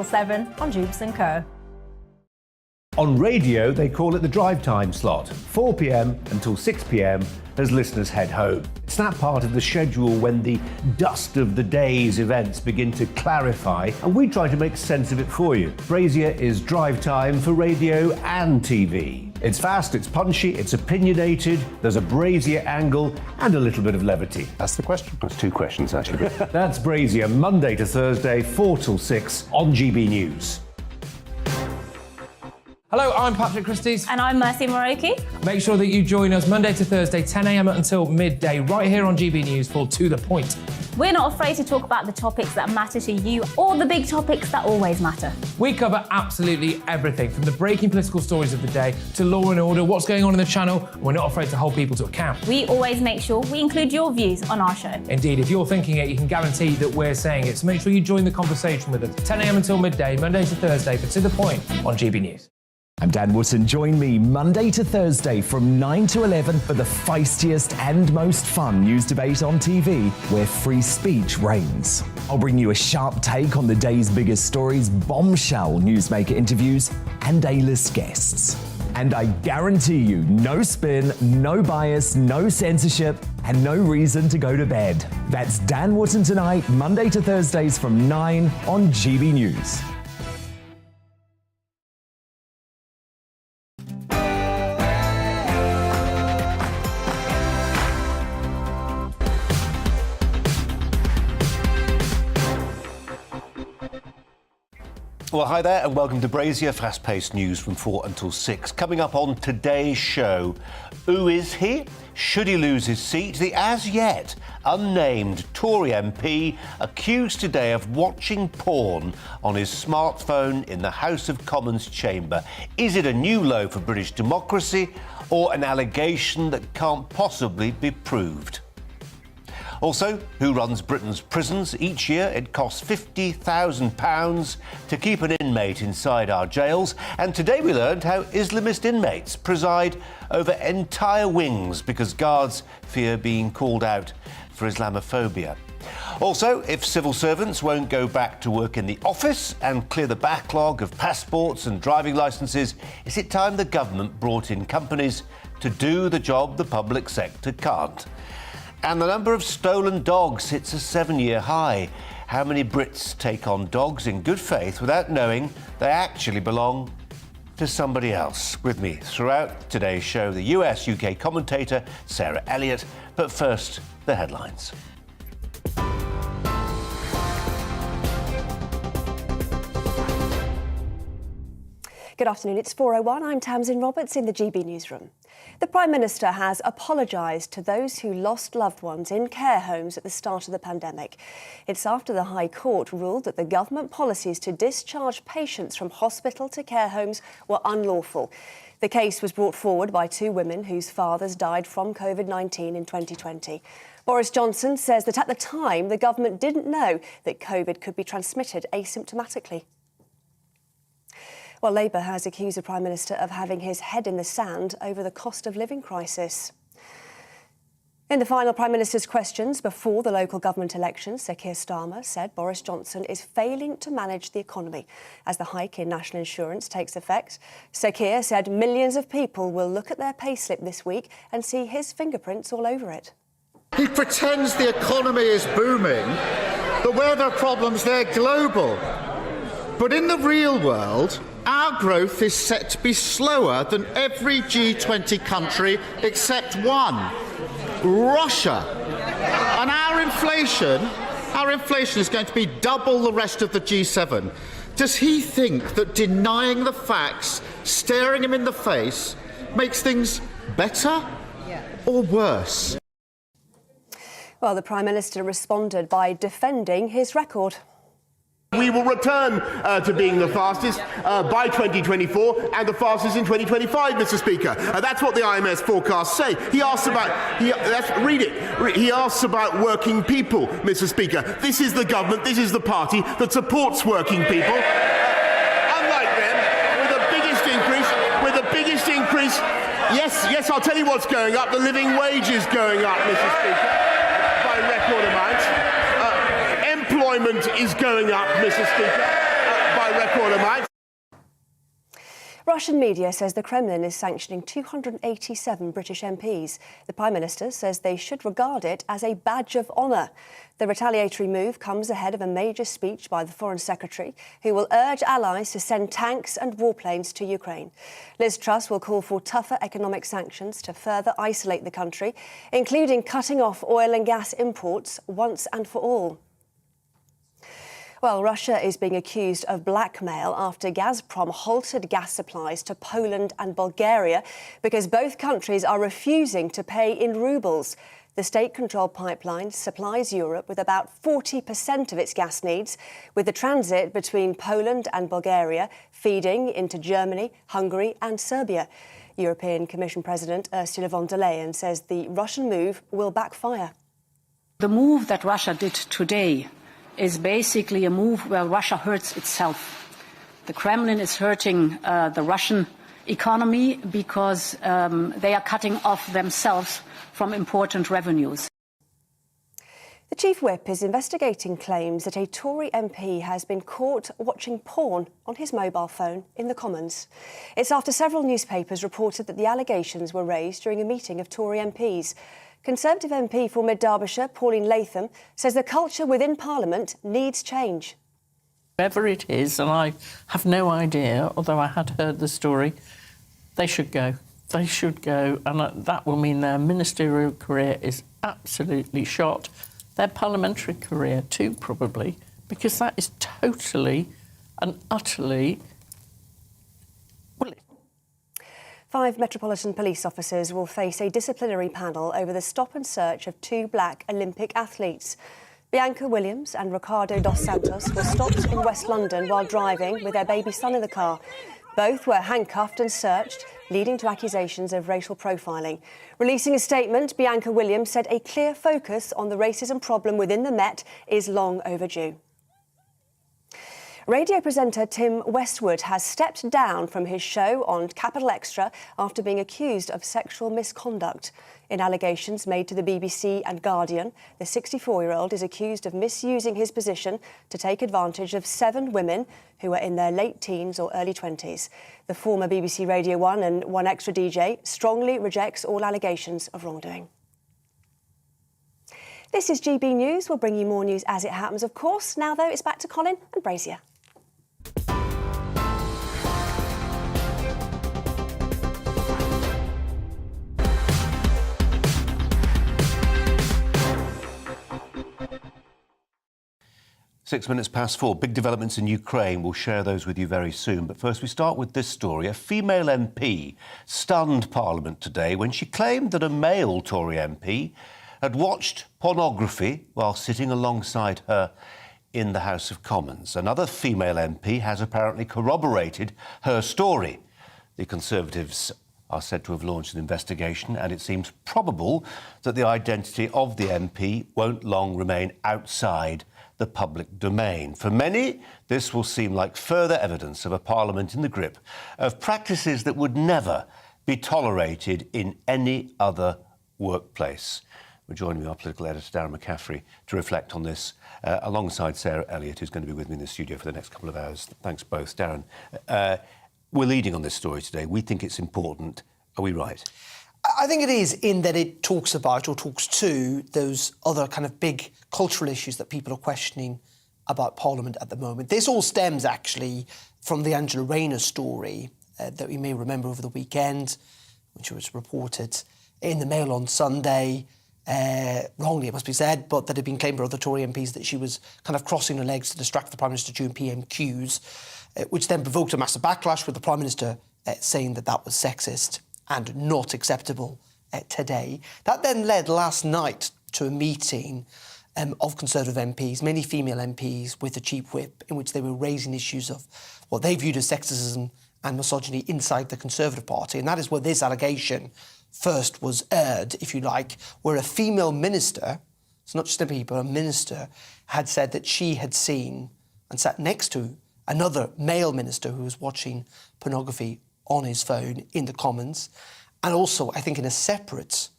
7 on Jubes & Co. On radio, they call it the drive time slot, 4 p.m. until 6 p.m. as listeners head home. It's that part of the schedule when the dust of the day's events begin to clarify, and we try to make sense of it for you. Brazier is drive time for radio and TV. It's fast, it's punchy, it's opinionated, there's a Brazier angle and a little bit of levity. That's the question. That's two questions, actually. That's Brazier, Monday to Thursday, 4 till 6 on GB News. Hello, I'm Patrick Christie's. And I'm Mercy Moroki. Make sure that you join us Monday to Thursday, 10 a.m. until midday, right here on GB News for To The Point. We're not afraid to talk about the topics that matter to you or the big topics that always matter. We cover absolutely everything, from the breaking political stories of the day to law and order, what's going on in the channel. We're not afraid to hold people to account. We always make sure we include your views on our show. Indeed, if you're thinking it, you can guarantee that we're saying it. So make sure you join the conversation with us, 10 a.m. until midday, Monday to Thursday for To The Point on GB News. I'm Dan Wootton. Join me Monday to Thursday from 9 to 11 for the feistiest and most fun news debate on TV, where free speech reigns. I'll bring you a sharp take on the day's biggest stories, bombshell newsmaker interviews, and A-list guests. And I guarantee you, no spin, no bias, no censorship, and no reason to go to bed. That's Dan Wootton tonight, Monday to Thursdays from 9 on GB News. Well, hi there and welcome to Brazier, fast-paced news from 4 until 6. Coming up on today's show, who is he? Should he lose his seat? The as-yet unnamed Tory MP accused today of watching porn on his smartphone in the House of Commons chamber. Is it a new low for British democracy or an allegation that can't possibly be proved? Also, who runs Britain's prisons? Each year it costs £50,000 to keep an inmate inside our jails. And today we learned how Islamist inmates preside over entire wings because guards fear being called out for Islamophobia. Also, if civil servants won't go back to work in the office and clear the backlog of passports and driving licences, is it time the government brought in companies to do the job the public sector can't? And the number of stolen dogs hits a 7-year high. How many Brits take on dogs in good faith without knowing they actually belong to somebody else? With me throughout today's show, the US-UK commentator Sarah Elliott. But first, the headlines. Good afternoon, it's 4:01. I'm Tamsin Roberts in the GB Newsroom. The Prime Minister has apologised to those who lost loved ones in care homes at the start of the pandemic. It's after the High Court ruled that the government policies to discharge patients from hospital to care homes were unlawful. The case was brought forward by two women whose fathers died from COVID-19 in 2020. Boris Johnson says that at the time, the government didn't know that COVID could be transmitted asymptomatically. Well, Labour has accused the Prime Minister of having his head in the sand over the cost of living crisis. In the final Prime Minister's questions before the local government elections, Sir Keir Starmer said Boris Johnson is failing to manage the economy as the hike in national insurance takes effect. Sir Keir said millions of people will look at their payslip this week and see his fingerprints all over it. He pretends the economy is booming, but where there are problems, they're global. But in the real world, our growth is set to be slower than every G20 country except one, Russia. And our inflation is going to be double the rest of the G7. Does he think that denying the facts, staring him in the face, makes things better or worse? Well, the Prime Minister responded by defending his record. We will return to being the fastest by 2024 and the fastest in 2025, Mr. Speaker. That's what the IMS forecasts say. He asks about, read it. He asks about working people, Mr. Speaker. This is the government, this is the party that supports working people. Unlike them, with the biggest increase, yes, I'll tell you what's going up. The living wage is going up, Mr. Speaker, by record amounts. Employment is going up, Mr. Speaker, by order, Mike. Russian media says the Kremlin is sanctioning 287 British MPs. The Prime Minister says they should regard it as a badge of honour. The retaliatory move comes ahead of a major speech by the Foreign Secretary, who will urge allies to send tanks and warplanes to Ukraine. Liz Truss will call for tougher economic sanctions to further isolate the country, including cutting off oil and gas imports once and for all. Well, Russia is being accused of blackmail after Gazprom halted gas supplies to Poland and Bulgaria because both countries are refusing to pay in rubles. The state-controlled pipeline supplies Europe with about 40% of its gas needs, with the transit between Poland and Bulgaria feeding into Germany, Hungary and Serbia. European Commission President Ursula von der Leyen says the Russian move will backfire. The move that Russia did today is basically a move where Russia hurts itself. The Kremlin is hurting the Russian economy because they are cutting off themselves from important revenues. The Chief Whip is investigating claims that a Tory MP has been caught watching porn on his mobile phone in the Commons. It's after several newspapers reported that the allegations were raised during a meeting of Tory MPs. Conservative MP for Mid Derbyshire, Pauline Latham, says the culture within Parliament needs change. Whoever it is, and I have no idea, although I had heard the story, they should go. They should go, and that will mean their ministerial career is absolutely shot. Their parliamentary career too, probably, because that is totally and utterly... Well, 5 Metropolitan Police officers will face a disciplinary panel over the stop and search of 2 black Olympic athletes. Bianca Williams and Ricardo dos Santos were stopped in West London while driving with their baby son in the car. Both were handcuffed and searched, leading to accusations of racial profiling. Releasing a statement, Bianca Williams said a clear focus on the racism problem within the Met is long overdue. Radio presenter Tim Westwood has stepped down from his show on Capital Extra after being accused of sexual misconduct. In allegations made to the BBC and Guardian, the 64-year-old is accused of misusing his position to take advantage of 7 women who were in their late teens or early 20s. The former BBC Radio 1 and 1Extra DJ strongly rejects all allegations of wrongdoing. This is GB News. We'll bring you more news as it happens, of course. Now, though, it's back to Colin and Brazier. Six minutes past 4. Big developments in Ukraine. We'll share those with you very soon. But first, we start with this story. A female MP stunned Parliament today when she claimed that a male Tory MP had watched pornography while sitting alongside her in the House of Commons. Another female MP has apparently corroborated her story. The Conservatives are said to have launched an investigation, and it seems probable that the identity of the MP won't long remain outside the public domain. For many, this will seem like further evidence of a Parliament in the grip of practices that would never be tolerated in any other workplace. We're joining me, our political editor, Darren McCaffrey, to reflect on this, alongside Sarah Elliott, who's going to be with me in the studio for the next couple of hours. Thanks both. Darren, we're leading on this story today. We think it's important. Are we right? I think it is, in that it talks about or talks to those other kind of big cultural issues that people are questioning about Parliament at the moment. This all stems, actually, from the Angela Rayner story that we may remember over the weekend, which was reported in the Mail on Sunday. Wrongly, it must be said, but that had been claimed by other Tory MPs that she was kind of crossing her legs to distract the Prime Minister during PMQs, which then provoked a massive backlash with the Prime Minister saying that that was sexist and not acceptable today. That then led last night to a meeting of Conservative MPs, many female MPs, with the Chief Whip, in which they were raising issues of what they viewed as sexism and misogyny inside the Conservative Party. And that is where this allegation first was aired, if you like, where a female minister, it's not just a MP, but a minister, had said that she had seen and sat next to another male minister who was watching pornography on his phone in the Commons, and also, I think, in a separate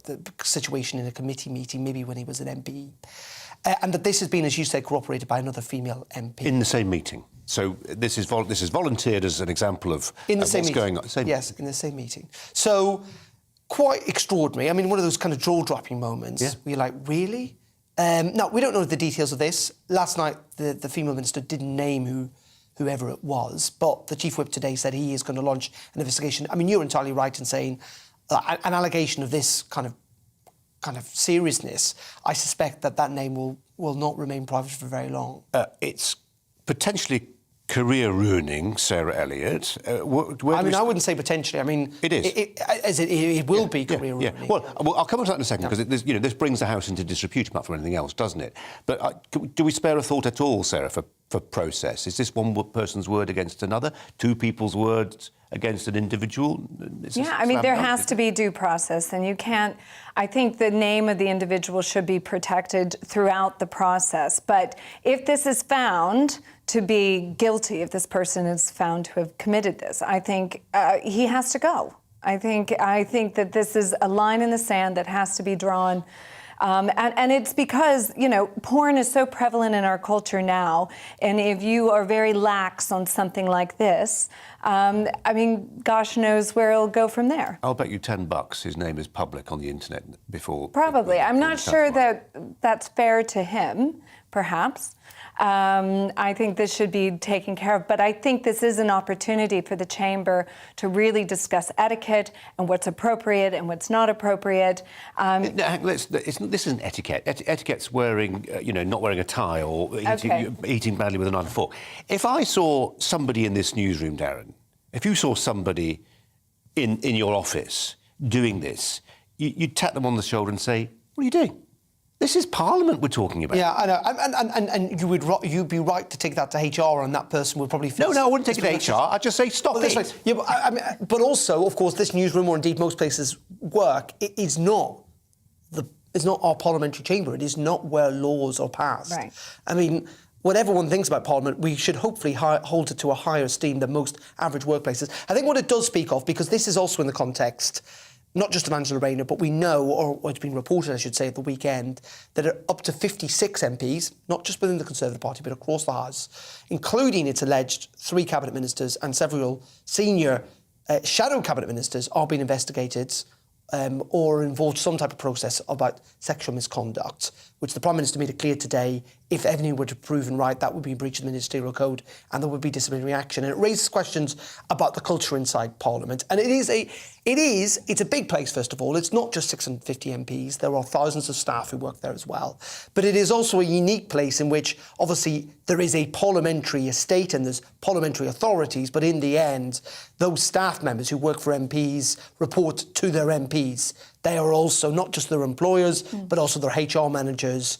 the situation in a committee meeting, maybe when he was an MP. and that this has been, as you say, corroborated by another female MP. In the same meeting. So this is volunteered as an example of what's going on. Yes, in the same meeting. So quite extraordinary. I mean, one of those kind of jaw-dropping moments where you're like, really? No, we don't know the details of this. Last night, the female minister didn't name whoever it was, but the chief whip today said he is going to launch an investigation. I mean, you're entirely right in saying an allegation of this kind of seriousness. I suspect that name will not remain private for very long. It's potentially career-ruining, Sarah Elliott. I wouldn't say potentially. I mean, it is. It will be career-ruining. Yeah. Well, I'll come on to that in a second, because this brings the House into disrepute, apart from anything else, doesn't it? But do we spare a thought at all, Sarah, for process? Is this one person's word against another? Two people's words against an individual? I mean, there has to be due process, and you can't... I think the name of the individual should be protected throughout the process. But if this is found to be guilty, if this person is found to have committed this, I think he has to go. I think that this is a line in the sand that has to be drawn. And it's because, porn is so prevalent in our culture now, and if you are very lax on something like this, I mean, gosh knows where it'll go from there. I'll bet you $10 his name is public on the internet before... Probably. I'm not sure that that's fair to him, perhaps. I think this should be taken care of, but I think this is an opportunity for the Chamber to really discuss etiquette and what's appropriate and what's not appropriate. This isn't etiquette. Etiquette's wearing, not wearing a tie or eating badly with a knife and fork. If I saw somebody in this newsroom, Darren, if you saw somebody in your office doing this, you'd tap them on the shoulder and say, "What are you doing? This is Parliament we're talking about." Yeah, I know, and you'd be right to take that to HR, and that person would probably feel... No, I wouldn't take it to HR. I'd just say, stop it. Right. Yeah, but also, of course, this newsroom, or indeed most places work, it is not our parliamentary chamber. It is not where laws are passed. Right. I mean, whatever one thinks about Parliament, we should hopefully hold it to a higher esteem than most average workplaces. I think what it does speak of, because this is also in the context... not just of Angela Rayner, but we know, or it's been reported, I should say, at the weekend, that up to 56 MPs, not just within the Conservative Party, but across the House, including, it's alleged, 3 cabinet ministers and several senior shadow cabinet ministers, are being investigated or involved some type of process about sexual misconduct, which the Prime Minister made it clear today, if anything were to be proven right, that would be a breach of the ministerial code and there would be disciplinary action. And it raises questions about the culture inside Parliament. And it's a big place, first of all. It's not just 650 MPs. There are thousands of staff who work there as well. But it is also a unique place in which, obviously, there is a parliamentary estate and there's parliamentary authorities, but in the end, those staff members who work for MPs report to their MPs. They are also not just their employers, but also their HR managers.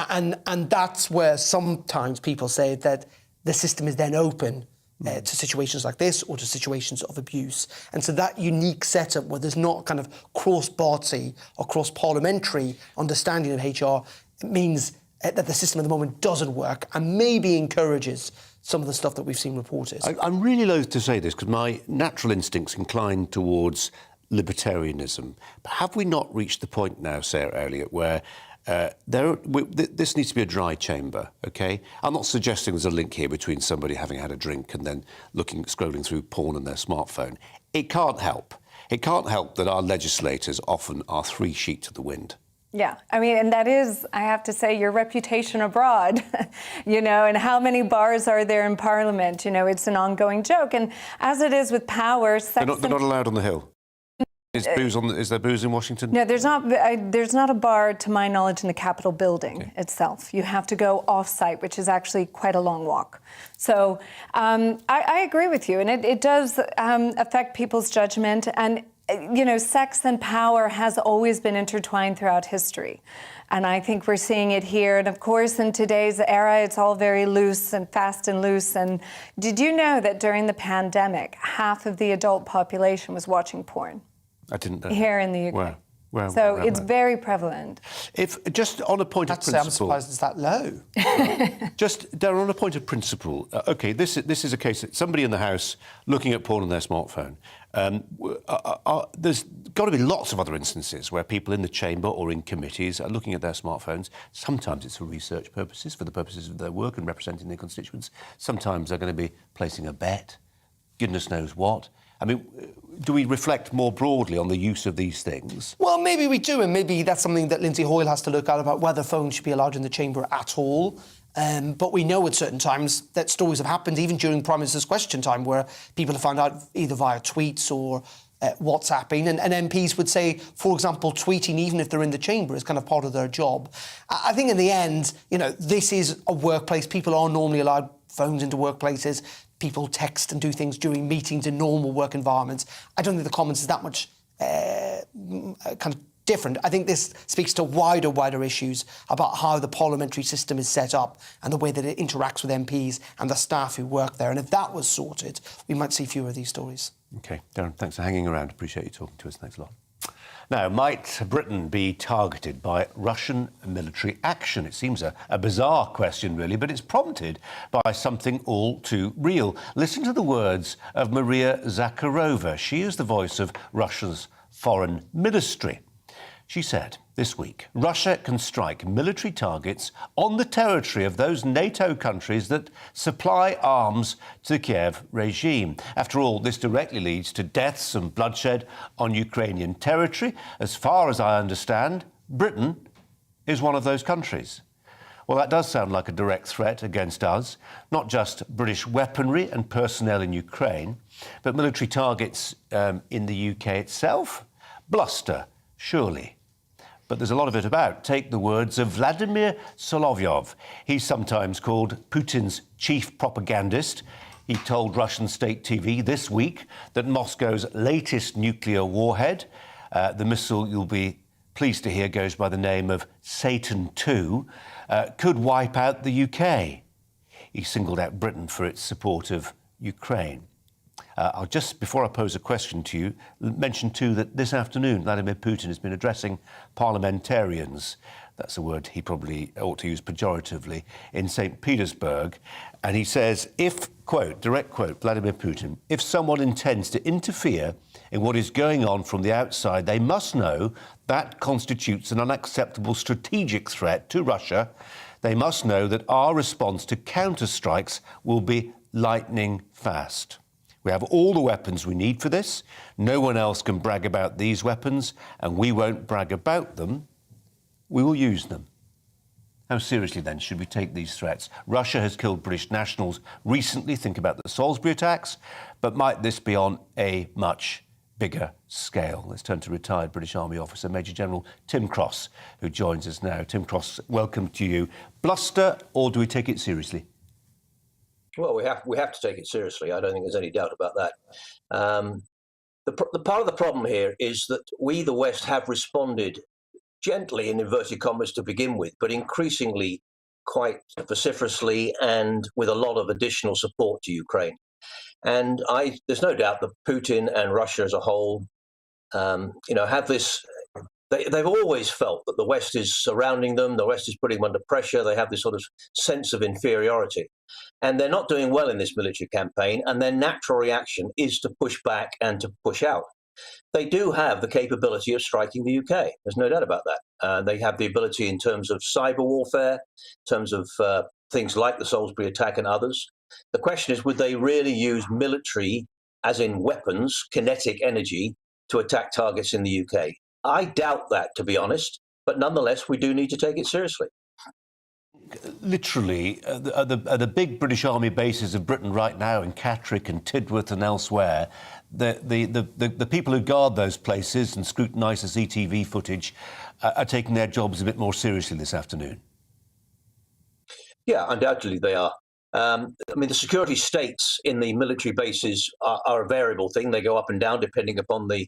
And that's where sometimes people say that the system is then open to situations like this or to situations of abuse. And so that unique setup where there's not kind of cross-party or cross-parliamentary understanding of HR, it means that the system at the moment doesn't work and maybe encourages some of the stuff that we've seen reported. I'm really loath to say this because my natural instincts incline towards libertarianism. But have we not reached the point now, Sarah Elliott, where this needs to be a dry chamber, OK? I'm not suggesting there's a link here between somebody having had a drink and then scrolling through porn on their smartphone. It can't help. It can't help that our legislators often are 3 sheets to the wind. Yeah, I mean, and that is, I have to say, your reputation abroad, and how many bars are there in Parliament? It's an ongoing joke. And as it is with power... They're not allowed on the Hill. Is there booze in Washington? No, there's not a bar, to my knowledge, in the Capitol building itself. You have to go off-site, which is actually quite a long walk. So I agree with you, and it does affect people's judgment. And, sex and power has always been intertwined throughout history. And I think we're seeing it here. And, of course, in today's era, it's all very loose and fast and loose. And did you know that during the pandemic, half of the adult population was watching porn? I didn't know. Here in the UK. Wow. So it's very prevalent. If just on a point of principle, I'm surprised it's that low. just Darren, on a point of principle, okay, this is a case that somebody in the house looking at porn on their smartphone. There's got to be lots of other instances where people in the chamber or in committees are looking at their smartphones. Sometimes it's for research purposes, for the purposes of their work and representing their constituents. Sometimes they're going to be placing a bet, goodness knows what. I mean, do we reflect more broadly on the use of these things? Well, maybe we do, and maybe that's something that Lindsay Hoyle has to look at about whether phones should be allowed in the chamber at all. But we know at certain times that stories have happened, even during Prime Minister's Question Time, where people have found out either via tweets or WhatsApping, and MPs would say, for example, tweeting, even if they're in the chamber, is kind of part of their job. I think in the end, this is a workplace. People are normally allowed phones into workplaces. People text and do things during meetings in normal work environments. I don't think the Commons is that much kind of different. I think this speaks to wider issues about how the parliamentary system is set up and the way that it interacts with MPs and the staff who work there. And if that was sorted, we might see fewer of these stories. OK, Darren, thanks for hanging around. Appreciate you talking to us. Thanks a lot. Now, might Britain be targeted by Russian military action? It seems a bizarre question, really, but it's prompted by something all too real. Listen to the words of Maria Zakharova. She is the voice of Russia's foreign ministry. She said this week, Russia can strike military targets on the territory of those NATO countries that supply arms to the Kiev regime. After all, this directly leads to deaths and bloodshed on Ukrainian territory. As far as I understand, Britain is one of those countries. Well, that does sound like a direct threat against us, not just British weaponry and personnel in Ukraine, but military targets in the UK itself. Bluster, surely. But there's a lot of it about. Take the words of Vladimir Solovyov. He's sometimes called Putin's chief propagandist. He told Russian state TV this week that Moscow's latest nuclear warhead, the missile you'll be pleased to hear goes by the name of Satan II, could wipe out the UK. He singled out Britain for its support of Ukraine. I'll just, before I pose a question to you, mention too that this afternoon Vladimir Putin has been addressing parliamentarians. That's a word he probably ought to use pejoratively, in St. Petersburg. And he says, if, quote, direct quote, Vladimir Putin, if someone intends to interfere in what is going on from the outside, they must know that constitutes an unacceptable strategic threat to Russia. They must know that our response to counterstrikes will be lightning fast. We have all the weapons we need for this. No one else can brag about these weapons, and we won't brag about them. We will use them. How seriously, then, should we take these threats? Russia has killed British nationals recently. Think about the Salisbury attacks. But might this be on a much bigger scale? Let's turn to retired British Army officer Major General Tim Cross, who joins us now. Tim Cross, welcome to you. Bluster, or do we take it seriously? Well, we have to take it seriously. I don't think there's any doubt about that. The part of the problem here is that we, the West, have responded gently, in inverted commas, to begin with, but increasingly quite vociferously and with a lot of additional support to Ukraine. And there's no doubt that Putin and Russia as a whole, have this. They've always felt that the West is surrounding them, the West is putting them under pressure, they have this sort of sense of inferiority. And they're not doing well in this military campaign, and their natural reaction is to push back and to push out. They do have the capability of striking the UK, there's no doubt about that. They have the ability in terms of cyber warfare, in terms of things like the Salisbury attack and others. The question is, would they really use military, as in weapons, kinetic energy, to attack targets in the UK? I doubt that, to be honest, but nonetheless, we do need to take it seriously. Literally, the big British Army bases of Britain right now, in Catterick and Tidworth and elsewhere, the people who guard those places and scrutinise the CTV footage are taking their jobs a bit more seriously this afternoon. Yeah, undoubtedly they are. The security states in the military bases are a variable thing. They go up and down depending upon the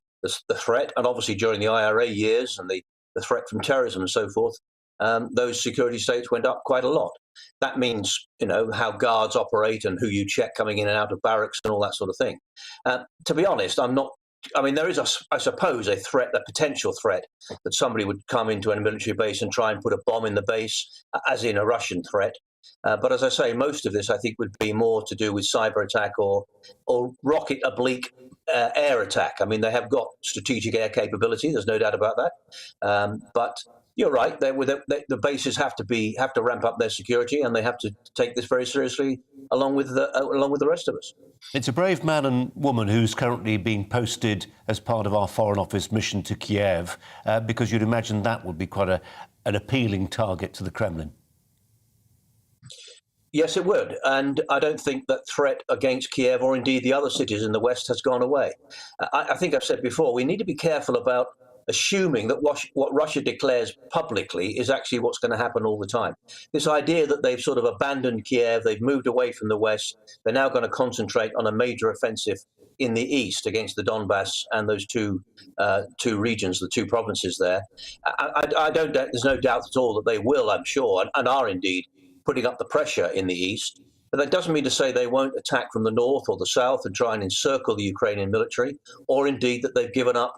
threat. And obviously during the IRA years and the threat from terrorism and so forth, those security states went up quite a lot. That means, how guards operate and who you check coming in and out of barracks and all that sort of thing. To be honest, I'm not I mean, there is, I suppose, a potential threat that somebody would come into a military base and try and put a bomb in the base, as in a Russian threat. But as I say, most of this, I think, would be more to do with cyber attack or rocket oblique air attack. I mean, they have got strategic air capability. There's no doubt about that. But you're right. The bases have to ramp up their security, and they have to take this very seriously, along with the rest of us. It's a brave man and woman who's currently being posted as part of our Foreign Office mission to Kiev, because you'd imagine that would be quite an appealing target to the Kremlin. Yes, it would. And I don't think that threat against Kiev or indeed the other cities in the West has gone away. I think I've said before, we need to be careful about assuming that what Russia declares publicly is actually what's going to happen all the time. This idea that they've sort of abandoned Kiev, they've moved away from the West, they're now going to concentrate on a major offensive in the East against the Donbass and those two regions, the two provinces there. There's no doubt at all that they will, I'm sure, and are indeed putting up the pressure in the East. But that doesn't mean to say they won't attack from the north or the south and try and encircle the Ukrainian military, or indeed that they've given up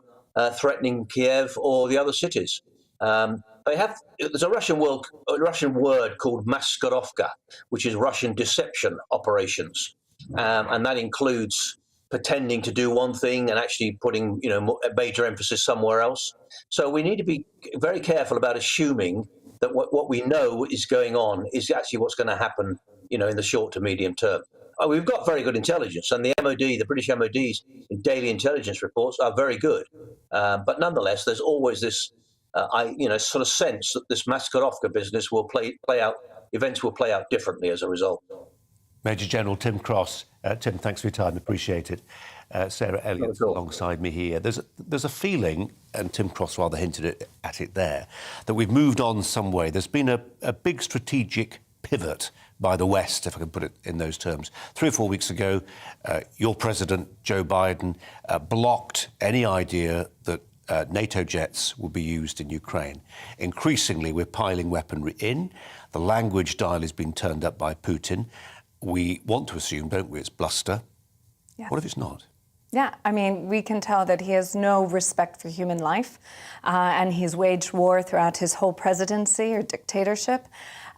threatening Kiev or the other cities. There's a Russian word called maskirovka, which is Russian deception operations, and that includes pretending to do one thing and actually putting a major emphasis somewhere else. So we need to be very careful about assuming that what we know is going on is actually what's going to happen, in the short to medium term. We've got very good intelligence, and the MOD, the British MOD's daily intelligence reports are very good. But nonetheless, there's always this, sort of sense that this Maskirovka business will play out. Events will play out differently as a result. Major General Tim Cross. Tim, thanks for your time. Appreciate it. Sarah Elliott's alongside me here. There's a feeling, and Tim Cross rather hinted at it there, that we've moved on some way. There's been a big strategic pivot by the West, if I can put it in those terms. 3 or 4 weeks ago, your president, Joe Biden, blocked any idea that NATO jets would be used in Ukraine. Increasingly, we're piling weaponry in. The language dial has been turned up by Putin. We want to assume, don't we, it's bluster. Yeah. What if it's not? Yeah, I mean, we can tell that he has no respect for human life, and he's waged war throughout his whole presidency or dictatorship.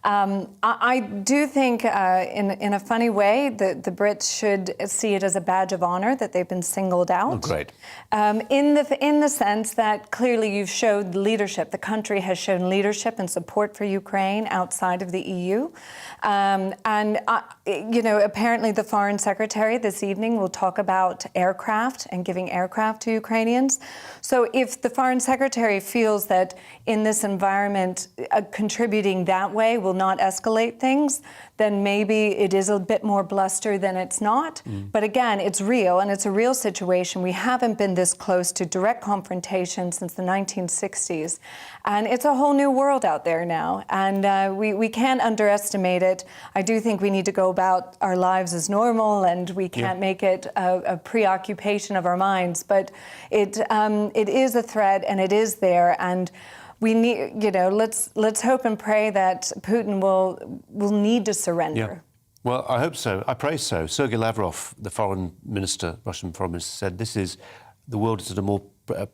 I do think, in a funny way, that the Brits should see it as a badge of honor that they've been singled out. Oh, great. In the sense that clearly you've showed leadership. The country has shown leadership and support for Ukraine outside of the EU. Apparently the Foreign Secretary this evening will talk about aircraft and giving aircraft to Ukrainians. So if the Foreign Secretary feels that in this environment, contributing that way will not escalate things, then maybe it is a bit more bluster than it's not. But again, it's real, and it's a real situation. We haven't been this close to direct confrontation since the 1960s. And it's a whole new world out there now. And we can't underestimate it. I do think we need to go about our lives as normal, and we can't make it a preoccupation of our minds. But it is a threat, and it is there. And we need, let's hope and pray that Putin will need to surrender. Yeah. Well, I hope so. I pray so. Sergei Lavrov, the Russian foreign minister, said the world is at a more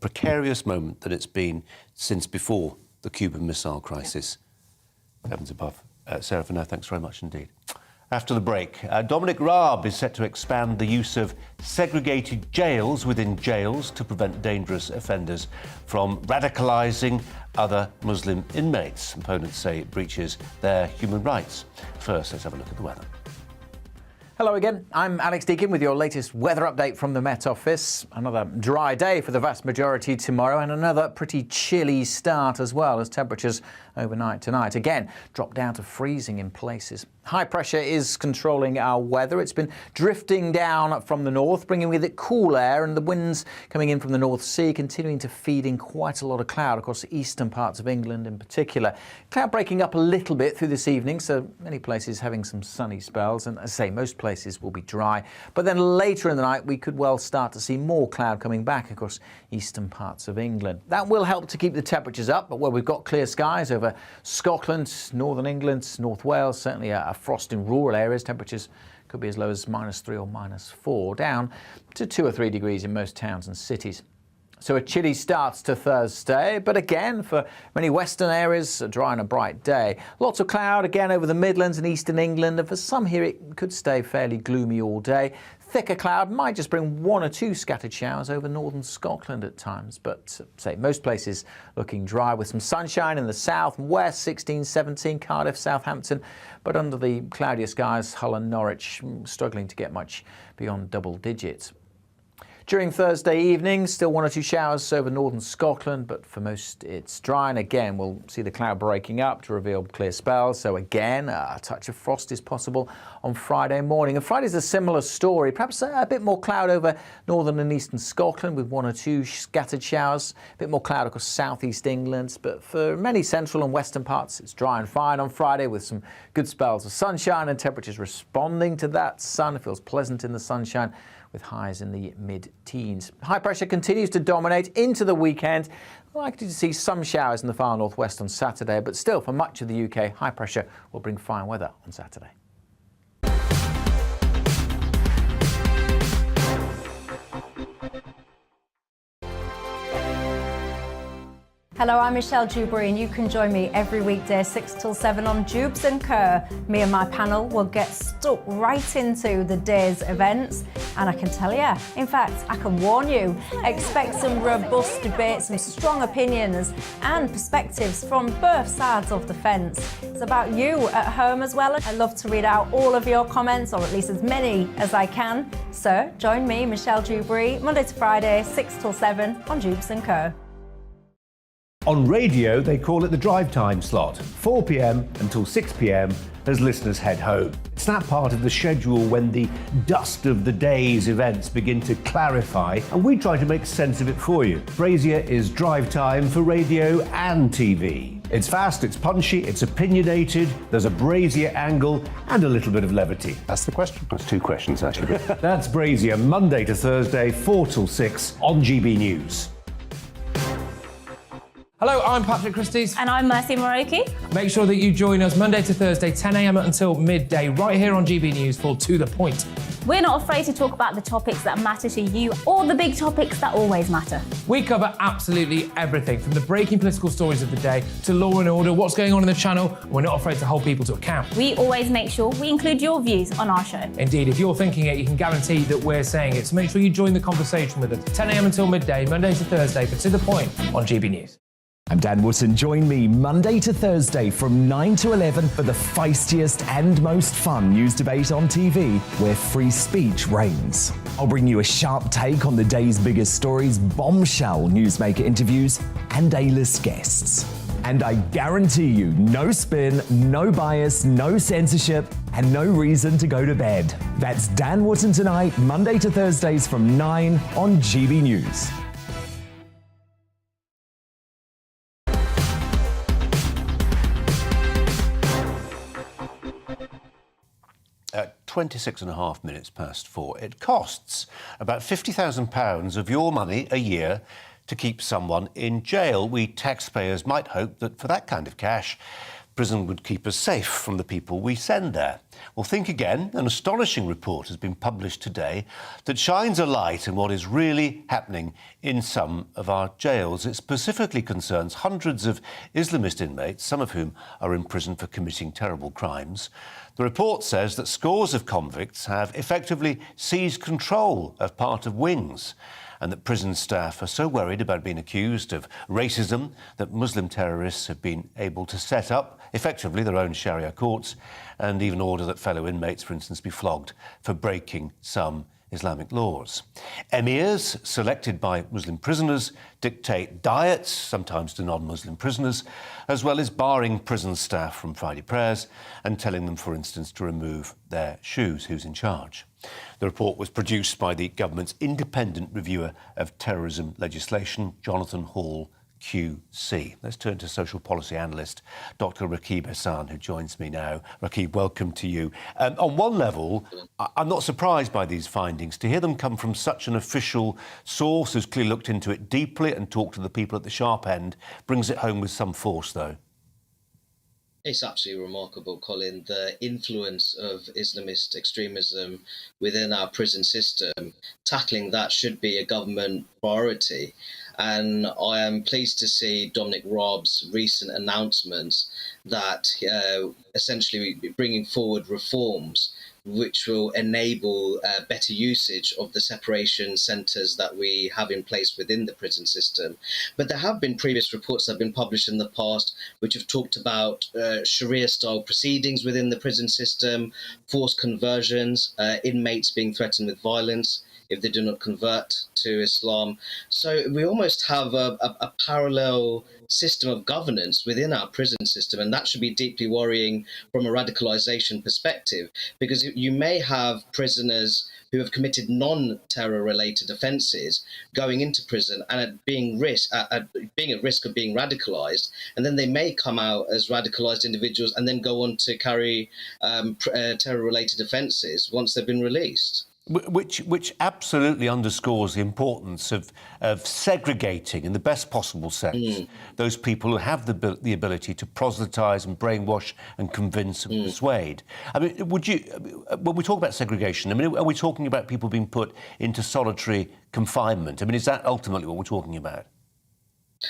precarious moment than it's been since before the Cuban Missile Crisis. Yeah. Heavens above. Sarah, for now, thanks very much indeed. After the break, Dominic Raab is set to expand the use of segregated jails within jails to prevent dangerous offenders from radicalising other Muslim inmates. Opponents say it breaches their human rights. First, let's have a look at the weather. Hello again, I'm Alex Deakin with your latest weather update from the Met Office. Another dry day for the vast majority tomorrow, and another pretty chilly start as well, as temperatures overnight tonight again drop down to freezing in places. High pressure is controlling our weather. It's been drifting down from the north, bringing with it cool air, and the winds coming in from the North Sea continuing to feed in quite a lot of cloud across the eastern parts of England in particular. Cloud breaking up a little bit through this evening, so many places having some sunny spells, and as I say, most places places will be dry. But then later in the night, we could well start to see more cloud coming back across eastern parts of England. That will help to keep the temperatures up, but where we've got clear skies over Scotland, northern England, North Wales, certainly a frost in rural areas, temperatures could be as low as -3 or -4, down to 2 or 3 degrees in most towns and cities. So a chilly start to Thursday, but again, for many western areas, a dry and a bright day. Lots of cloud again over the Midlands and eastern England, and for some here it could stay fairly gloomy all day. Thicker cloud might just bring 1 or 2 scattered showers over northern Scotland at times, but say most places looking dry with some sunshine in the south and west, 16, 17, Cardiff, Southampton, but under the cloudier skies, Hull and Norwich struggling to get much beyond double digits. During Thursday evening, still 1 or 2 showers over northern Scotland, but for most it's dry, and again we'll see the cloud breaking up to reveal clear spells, so again a touch of frost is possible on Friday morning. And Friday's a similar story, perhaps a bit more cloud over northern and eastern Scotland with 1 or 2 scattered showers, a bit more cloud across southeast England, but for many central and western parts it's dry and fine on Friday with some good spells of sunshine and temperatures responding to that sun. It feels pleasant in the sunshine, with highs in the mid-teens. High pressure continues to dominate into the weekend. Likely to see some showers in the far northwest on Saturday, but still for much of the UK, high pressure will bring fine weather on Saturday. Hello, I'm Michelle Dewberry, and you can join me every weekday 6 till 7 on Jubes and Kerr. Me and my panel will get stuck right into the day's events, and I can tell you, in fact, I can warn you, expect some robust debates, some strong opinions and perspectives from both sides of the fence. It's about you at home as well. I love to read out all of your comments, or at least as many as I can. So join me, Michelle Dewberry, Monday to Friday, 6 till 7 on Jubes and Kerr. On radio, they call it the drive time slot, 4 p.m. until 6 p.m. as listeners head home. It's that part of the schedule when the dust of the day's events begin to clarify, and we try to make sense of it for you. Brazier is drive time for radio and TV. It's fast, it's punchy, it's opinionated, there's a Brazier angle and a little bit of levity. That's the question. That's 2 questions, actually. That's Brazier, Monday to Thursday, 4 till 6 on GB News. Hello, I'm Patrick Christie's. And I'm Mercy Moroki. Make sure that you join us Monday to Thursday, 10 a.m. until midday, right here on GB News for To The Point. We're not afraid to talk about the topics that matter to you, or the big topics that always matter. We cover absolutely everything, from the breaking political stories of the day to law and order, what's going on in the channel. We're not afraid to hold people to account. We always make sure we include your views on our show. Indeed, if you're thinking it, you can guarantee that we're saying it. So make sure you join the conversation with us, 10 a.m. until midday, Monday to Thursday, for To The Point on GB News. I'm Dan Wootton. Join me Monday to Thursday from 9 to 11 for the feistiest and most fun news debate on TV, where free speech reigns. I'll bring you a sharp take on the day's biggest stories, bombshell newsmaker interviews, and A-list guests. And I guarantee you, no spin, no bias, no censorship, and no reason to go to bed. That's Dan Wootton tonight, Monday to Thursdays from 9 on GB News. At 26.5 minutes past 4, it costs about £50,000 of your money a year to keep someone in jail. We taxpayers might hope that for that kind of cash, prison would keep us safe from the people we send there. Well, think again. An astonishing report has been published today that shines a light on what is really happening in some of our jails. It specifically concerns hundreds of Islamist inmates, some of whom are in prison for committing terrible crimes. The report says that scores of convicts have effectively seized control of part of wings, and that prison staff are so worried about being accused of racism that Muslim terrorists have been able to set up, effectively, their own Sharia courts, and even order that fellow inmates, for instance, be flogged for breaking some Islamic laws. Emirs, selected by Muslim prisoners, dictate diets, sometimes to non-Muslim prisoners, as well as barring prison staff from Friday prayers and telling them, for instance, to remove their shoes. Who's in charge? The report was produced by the government's independent reviewer of terrorism legislation, Jonathan Hall QC. Let's turn to social policy analyst Dr. Rakib Hassan, who joins me now. Rakib, welcome to you. On one level, I'm not surprised by these findings. To hear them come from such an official source who's clearly looked into it deeply and talked to the people at the sharp end brings it home with some force, though. It's absolutely remarkable, Colin, the influence of Islamist extremism within our prison system. Tackling that should be a government priority. And I am pleased to see Dominic Raab's recent announcements that essentially bringing forward reforms which will enable better usage of the separation centres that we have in place within the prison system. But there have been previous reports that have been published in the past which have talked about Sharia-style proceedings within the prison system, forced conversions, inmates being threatened with violence if they do not convert to Islam. So we almost have a parallel system of governance within our prison system, and that should be deeply worrying from a radicalisation perspective, because you may have prisoners who have committed non-terror related offences going into prison and being at risk of being radicalised, and then they may come out as radicalised individuals and then go on to carry terror related offences once they've been released. Which absolutely underscores the importance of segregating, in the best possible sense, those people who have the ability to proselytise and brainwash and convince and persuade. I mean, when we talk about segregation, I mean, are we talking about people being put into solitary confinement? I mean, is that ultimately what we're talking about?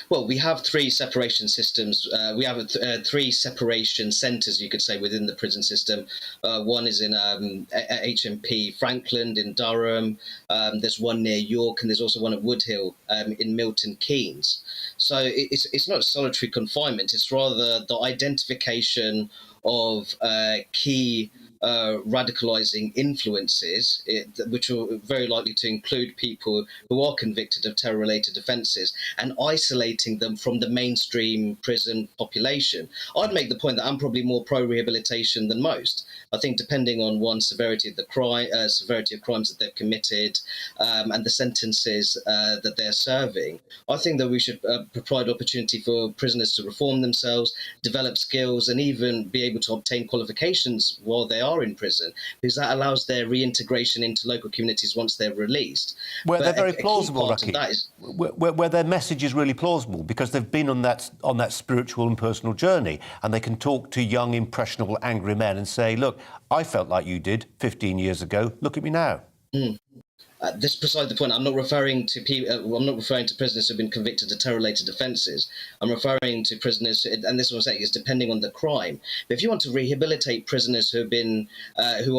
Well, we have three separation systems. We have three separation centres, you could say, within the prison system. One is in HMP Frankland in Durham. There's one near York, and there's also one at Woodhill in Milton Keynes. So it's not solitary confinement. It's rather the identification of key radicalising influences, which are very likely to include people who are convicted of terror-related offences, and isolating them from the mainstream prison population. I'd make the point that I'm probably more pro-rehabilitation than most. I think depending on severity of the crime, severity of crimes that they've committed, and the sentences that they're serving, I think that we should provide opportunity for prisoners to reform themselves, develop skills, and even be able to obtain qualifications while they are in prison, because that allows their reintegration into local communities once they're released. Where they're very plausible, where their message is really plausible, because they've been on that spiritual and personal journey, and they can talk to young, impressionable, angry men and say, look, I felt like you did 15 years ago, look at me now. This is precisely the point. I'm not referring to I'm not referring to prisoners who've been convicted of terror-related offences. I'm referring to prisoners, and this is what I'm saying, is depending on the crime. But if you want to rehabilitate prisoners who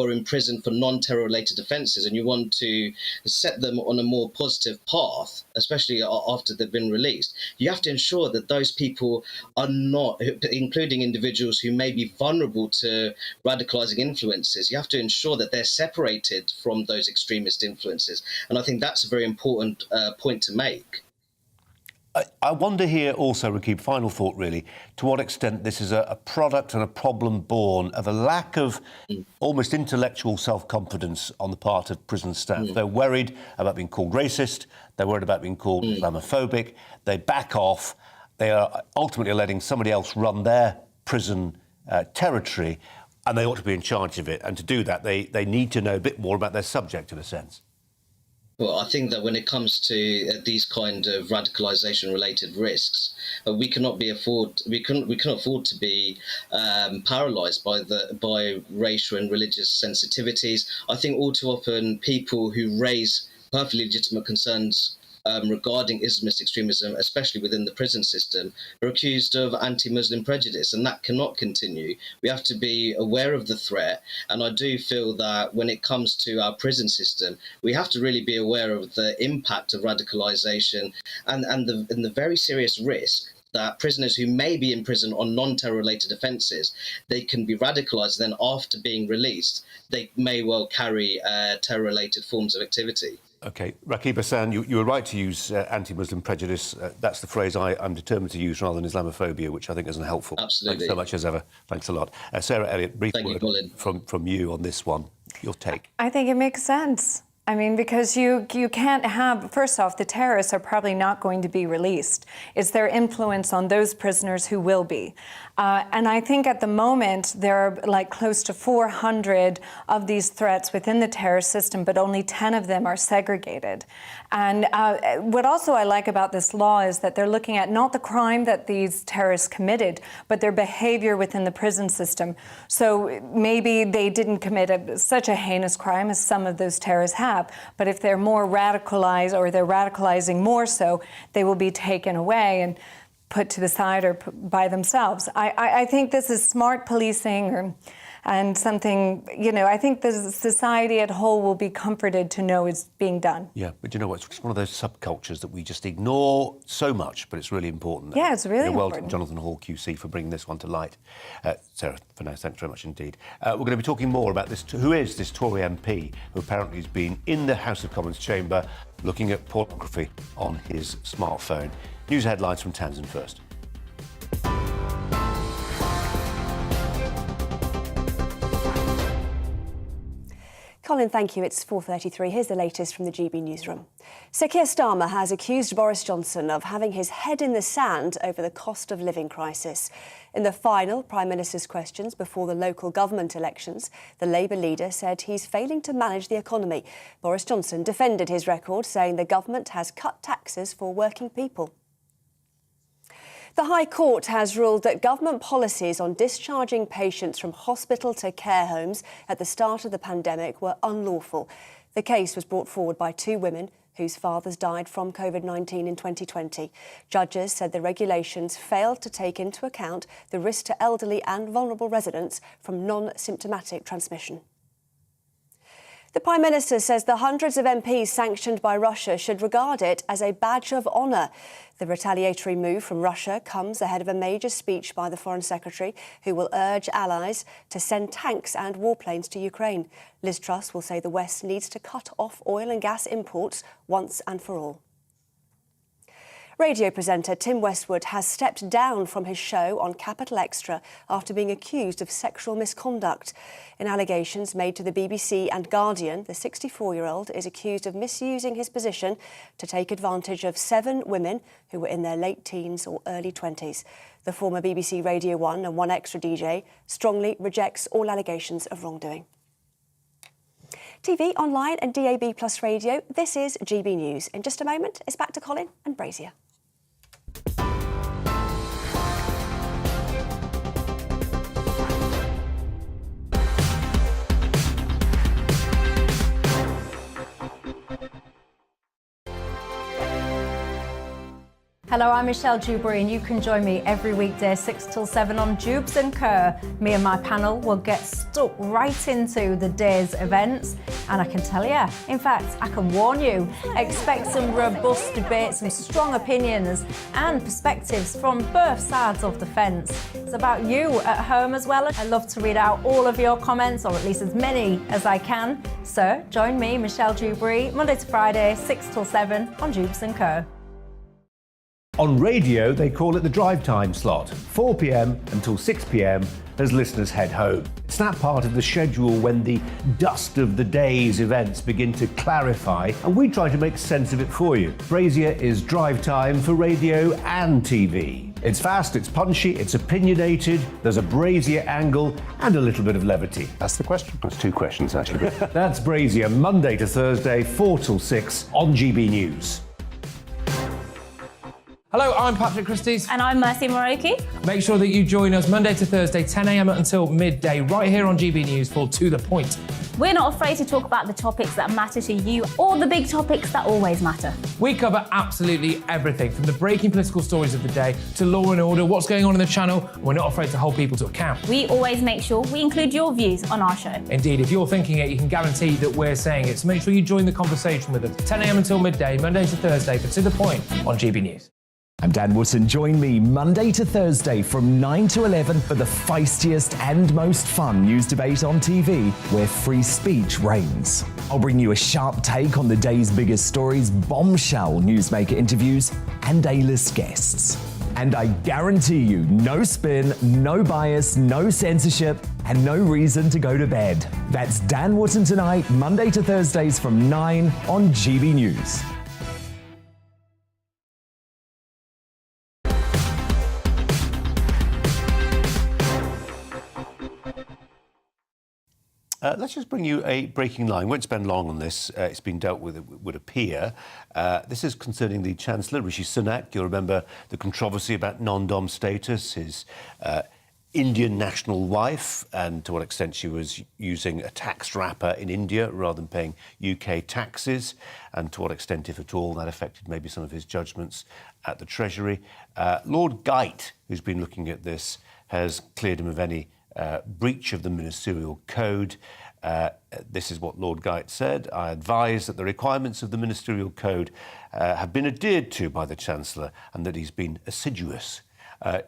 are in prison for non-terror-related offences, and you want to set them on a more positive path, especially after they've been released, you have to ensure that those people are not, including individuals who may be vulnerable to radicalising influences, you have to ensure that they're separated from those extremist influences. And I think that's a very important point to make. I wonder here also, Rakib, final thought really, to what extent this is a product and a problem born of a lack of almost intellectual self-confidence on the part of prison staff. They're worried about being called racist, they're worried about being called Islamophobic, they back off, they are ultimately letting somebody else run their prison territory, and they ought to be in charge of it. And to do that, they need to know a bit more about their subject, in a sense. Well, I think that when it comes to these kind of radicalisation-related risks, we cannot afford to be paralysed by racial and religious sensitivities. I think all too often people who raise perfectly legitimate concerns regarding Islamist extremism, especially within the prison system, are accused of anti-Muslim prejudice, and that cannot continue. We have to be aware of the threat, and I do feel that when it comes to our prison system, we have to really be aware of the impact of radicalisation and the very serious risk that prisoners who may be in prison on non-terror related offences, they can be radicalised, and then after being released, they may well carry terror-related forms of activity. OK. Rakib Hassan, you were right to use anti-Muslim prejudice. That's the phrase I'm determined to use rather than Islamophobia, which I think isn't helpful. Absolutely. Thanks so much as ever. Thanks a lot. Sarah Elliott, brief word from you on this one. Your take. I think it makes sense. I mean, because you can't have, first off, the terrorists are probably not going to be released. It's their influence on those prisoners who will be. And I think at the moment there are like close to 400 of these threats within the terrorist system, but only 10 of them are segregated. And what also I like about this law is that they're looking at not the crime that these terrorists committed, but their behavior within the prison system. So maybe they didn't commit such a heinous crime as some of those terrorists have, but if they're more radicalized or they're radicalizing more so, they will be taken away and put to the side or by themselves. I think this is smart policing and something, you know, I think the society at whole will be comforted to know it's being done. Yeah, but you know what? It's one of those subcultures that we just ignore so much, but it's really important. Yeah, it's really well important. done, Jonathan Hall, QC, for bringing this one to light. Sarah, for now, thanks very much indeed. We're going to be talking more about this. Who is this Tory MP who apparently has been in the House of Commons chamber looking at pornography on his smartphone? News headlines from Tamsin first. Colin, thank you. It's 4:33. Here's the latest from the GB newsroom. Sir Keir Starmer has accused Boris Johnson of having his head in the sand over the cost of living crisis. In the final Prime Minister's questions before the local government elections, the Labour leader said he's failing to manage the economy. Boris Johnson defended his record, saying the government has cut taxes for working people. The High Court has ruled that government policies on discharging patients from hospital to care homes at the start of the pandemic were unlawful. The case was brought forward by two women whose fathers died from COVID-19 in 2020. Judges said the regulations failed to take into account the risk to elderly and vulnerable residents from non-symptomatic transmission. The Prime Minister says the hundreds of MPs sanctioned by Russia should regard it as a badge of honour. The retaliatory move from Russia comes ahead of a major speech by the Foreign Secretary, who will urge allies to send tanks and warplanes to Ukraine. Liz Truss will say the West needs to cut off oil and gas imports once and for all. Radio presenter Tim Westwood has stepped down from his show on Capital Extra after being accused of sexual misconduct. In allegations made to the BBC and Guardian, the 64-year-old is accused of misusing his position to take advantage of 7 women who were in their late teens or early 20s. The former BBC Radio 1 and 1 Extra DJ strongly rejects all allegations of wrongdoing. TV, online and DAB+ radio, this is GB News. In just a moment, it's back to Colin and Brazier. Hello, I'm Michelle Dewberry and you can join me every weekday 6 till 7 on Jubes and Kerr. Me and my panel will get stuck right into the day's events, and I can tell you, in fact, I can warn you, expect some robust debate, some strong opinions and perspectives from both sides of the fence. It's about you at home as well. I love to read out all of your comments, or at least as many as I can. So join me, Michelle Dewberry, Monday to Friday, 6 till 7 on Jubes and Kerr. On radio, they call it the drive time slot, 4 p.m. until 6 p.m. as listeners head home. It's that part of the schedule when the dust of the day's events begin to clarify, and we try to make sense of it for you. Brazier is drive time for radio and TV. It's fast, it's punchy, it's opinionated, there's a Brazier angle and a little bit of levity. That's the question. That's 2 questions, actually. That's Brazier, Monday to Thursday, 4 till 6 on GB News. Hello, I'm Patrick Christie's. And I'm Mercy Moroki. Make sure that you join us Monday to Thursday, 10 a.m. until midday, right here on GB News for To The Point. We're not afraid to talk about the topics that matter to you or the big topics that always matter. We cover absolutely everything, from the breaking political stories of the day to law and order, what's going on in the channel. We're not afraid to hold people to account. We always make sure we include your views on our show. Indeed, if you're thinking it, you can guarantee that we're saying it. So make sure you join the conversation with us, 10 a.m. until midday, Monday to Thursday, for To The Point on GB News. I'm Dan Wootton. Join me Monday to Thursday from 9 to 11 for the feistiest and most fun news debate on TV, where free speech reigns. I'll bring you a sharp take on the day's biggest stories, bombshell newsmaker interviews, and A-list guests. And I guarantee you, no spin, no bias, no censorship, and no reason to go to bed. That's Dan Wootton Tonight, Monday to Thursdays from 9 on GB News. Let's just bring you a breaking line. We won't spend long on this. It's been dealt with, it would appear. This is concerning the Chancellor, Rishi Sunak. You'll remember the controversy about non-dom status, his Indian national wife, and to what extent she was using a tax wrapper in India rather than paying UK taxes, and to what extent, if at all, that affected maybe some of his judgments at the Treasury. Lord Geit, who's been looking at this, has cleared him of any breach of the ministerial code. This is what Lord Geit said. I advise that the requirements of the ministerial code have been adhered to by the Chancellor and that he's been assiduous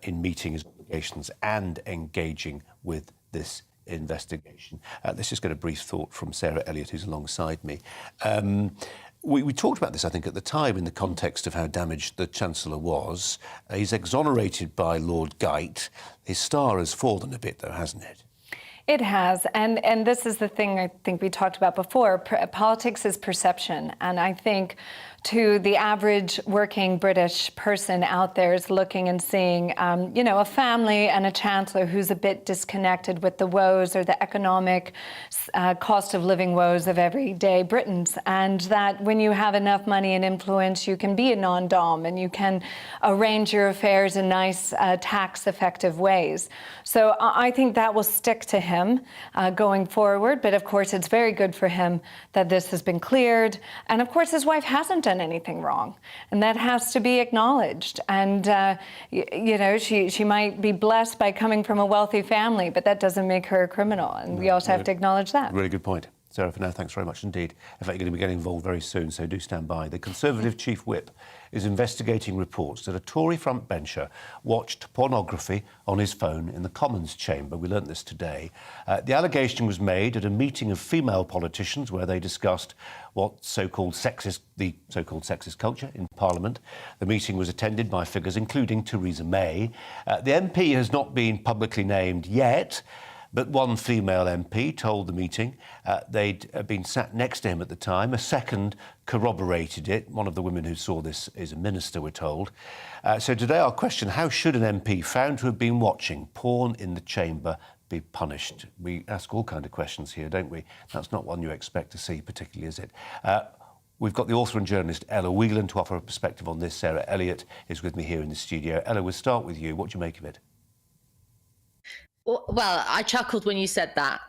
in meeting his obligations and engaging with this investigation. Let's just get a brief thought from Sarah Elliott, who's alongside me. We talked about this, I think, at the time in the context of how damaged the Chancellor was. He's exonerated by Lord Geit. His star has fallen a bit, though, hasn't it? It has, and this is the thing I think we talked about before. Politics is perception, and I think to the average working British person out there is looking and seeing, a family and a chancellor who's a bit disconnected with the woes or the economic cost of living woes of everyday Britons, and that when you have enough money and influence, you can be a non-dom and you can arrange your affairs in nice, tax-effective ways. So I think that will stick to him going forward. But of course, it's very good for him that this has been cleared. And of course, his wife hasn't done anything wrong, and that has to be acknowledged. And she might be blessed by coming from a wealthy family, but that doesn't make her a criminal. And we also have to acknowledge that. Really good point. Sarah, for now, thanks very much indeed. In fact, you're going to be getting involved very soon, so do stand by. The Conservative Chief Whip is investigating reports that a Tory frontbencher watched pornography on his phone in the Commons chamber. We learnt this today. The allegation was made at a meeting of female politicians where they discussed the so-called sexist culture in Parliament. The meeting was attended by figures including Theresa May. The MP has not been publicly named yet, but one female MP told the meeting they'd been sat next to him at the time. A second corroborated it. One of the women who saw this is a minister, we're told. So today our question, how should an MP found to have been watching porn in the chamber be punished? We ask all kinds of questions here, don't we? That's not one you expect to see particularly, is it? We've got the author and journalist Ella Whelan to offer a perspective on this. Sarah Elliott is with me here in the studio. Ella, we'll start with you. What do you make of it? Well, I chuckled when you said that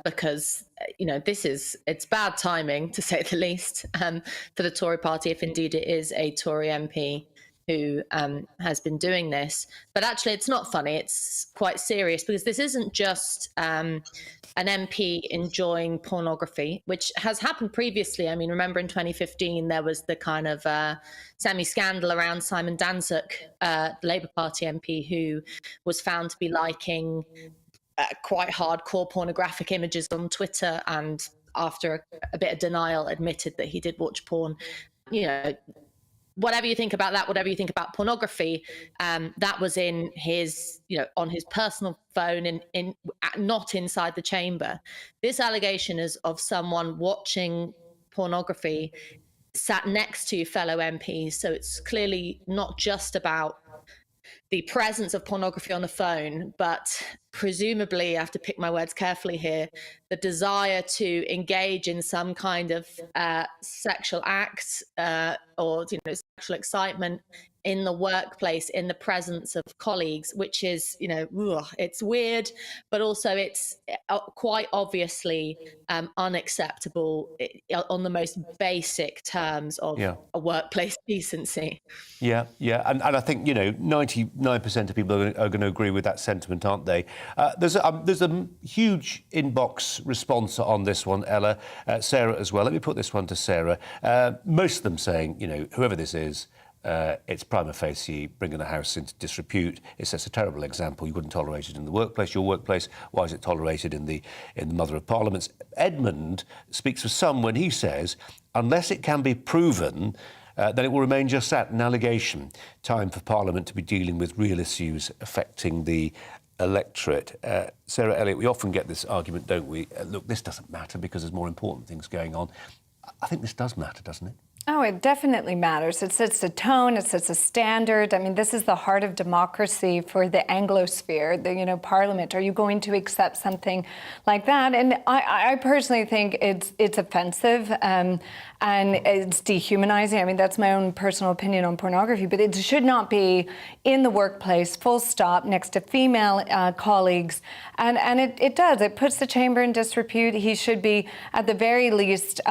because, it's bad timing, to say the least, for the Tory party, if indeed it is a Tory MP who has been doing this. But actually, it's not funny. It's quite serious because this isn't just an MP enjoying pornography, which has happened previously. I mean, remember in 2015, there was the kind of semi-scandal around Simon Danczuk, the Labour Party MP, who was found to be liking quite hardcore pornographic images on Twitter, and after a bit of denial, admitted that he did watch porn. Whatever you think about that, whatever you think about pornography, that was in his, on his personal phone, in not inside the chamber. This allegation is of someone watching pornography sat next to fellow MPs. So it's clearly not just about the presence of pornography on the phone, but presumably, I have to pick my words carefully here, the desire to engage in some kind of sexual act or sexual excitement in the workplace, in the presence of colleagues, which is, it's weird, but also it's quite obviously unacceptable on the most basic terms of a workplace decency. Yeah, and I think 99% of people are going to agree with that sentiment, aren't they? There's a huge inbox response on this one, Ella, Sarah as well. Let me put this one to Sarah. Most of them saying, whoever this is, it's prima facie bringing the house into disrepute. It's a terrible example. You wouldn't tolerate it in the workplace, your workplace. Why is it tolerated in the Mother of Parliaments? Edmund speaks for some when he says, unless it can be proven then it will remain just that, an allegation. Time for Parliament to be dealing with real issues affecting the electorate. Sarah Elliott, we often get this argument, don't we? Look, this doesn't matter because there's more important things going on. I think this does matter, doesn't it? Oh, it definitely matters. It sets a tone, it sets a standard. I mean, this is the heart of democracy for the Anglosphere, the Parliament. Are you going to accept something like that? And I personally think it's offensive and it's dehumanizing. I mean, that's my own personal opinion on pornography, but it should not be in the workplace, full stop, next to female colleagues. And it does. It puts the chamber in disrepute. He should be, at the very least,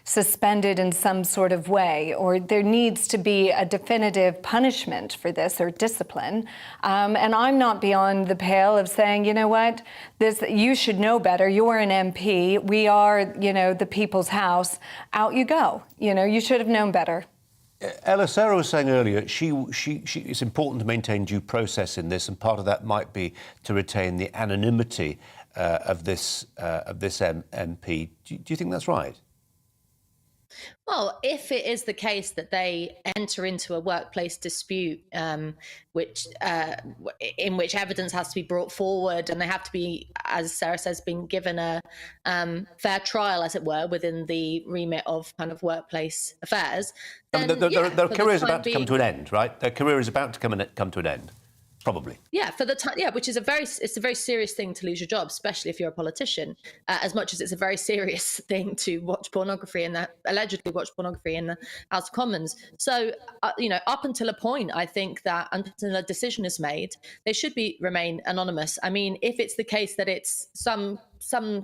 suspended in some sort of way, or there needs to be a definitive punishment for this or discipline. And I'm not beyond the pale of saying, you know what, you should know better. You're an MP. We are, the people's house. Out you go. You should have known better. Ella, Sarah was saying earlier, it's important to maintain due process in this, and part of that might be to retain the anonymity of this MP. Do you think that's right? Well, if it is the case that they enter into a workplace dispute, in which evidence has to be brought forward, and they have to be, as Sarah says, being given a fair trial, as it were, within the remit of kind of workplace affairs. Then, their career is about to come to an end, right? Their career is about to come to an end. Probably. Yeah, for the time. Yeah, which is it's a very serious thing to lose your job, especially if you're a politician. As much as it's a very serious thing to watch pornography allegedly watch pornography in the House of Commons. So, up until a point, I think that until a decision is made, they should remain anonymous. I mean, if it's the case that it's some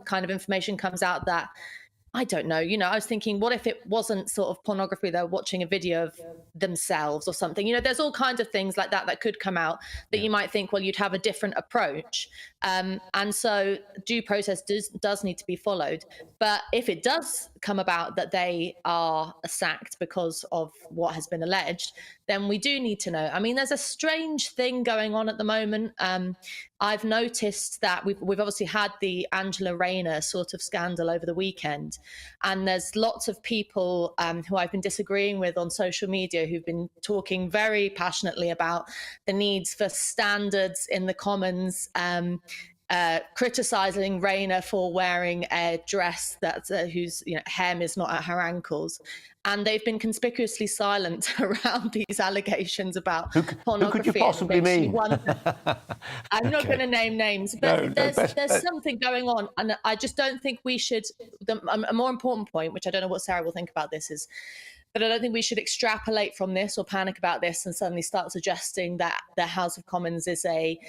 kind of information comes out that, I don't know. I was thinking, what if it wasn't sort of pornography? They're watching a video of themselves or something. There's all kinds of things like that could come out that you might think, well, you'd have a different approach. And so due process does need to be followed. But if it does come about that they are sacked because of what has been alleged, then we do need to know. I mean, there's a strange thing going on at the moment. I've noticed that we've obviously had the Angela Rayner sort of scandal over the weekend, and there's lots of people who I've been disagreeing with on social media who've been talking very passionately about the needs for standards in the Commons, criticising Rayner for wearing a dress whose hem is not at her ankles. And they've been conspicuously silent around these allegations about pornography. Who could you possibly mean? I'm not going to name names, but there's something going on. And I just don't think we should... A more important point, which I don't know what Sarah will think about this, is that I don't think we should extrapolate from this or panic about this and suddenly start suggesting that the House of Commons is a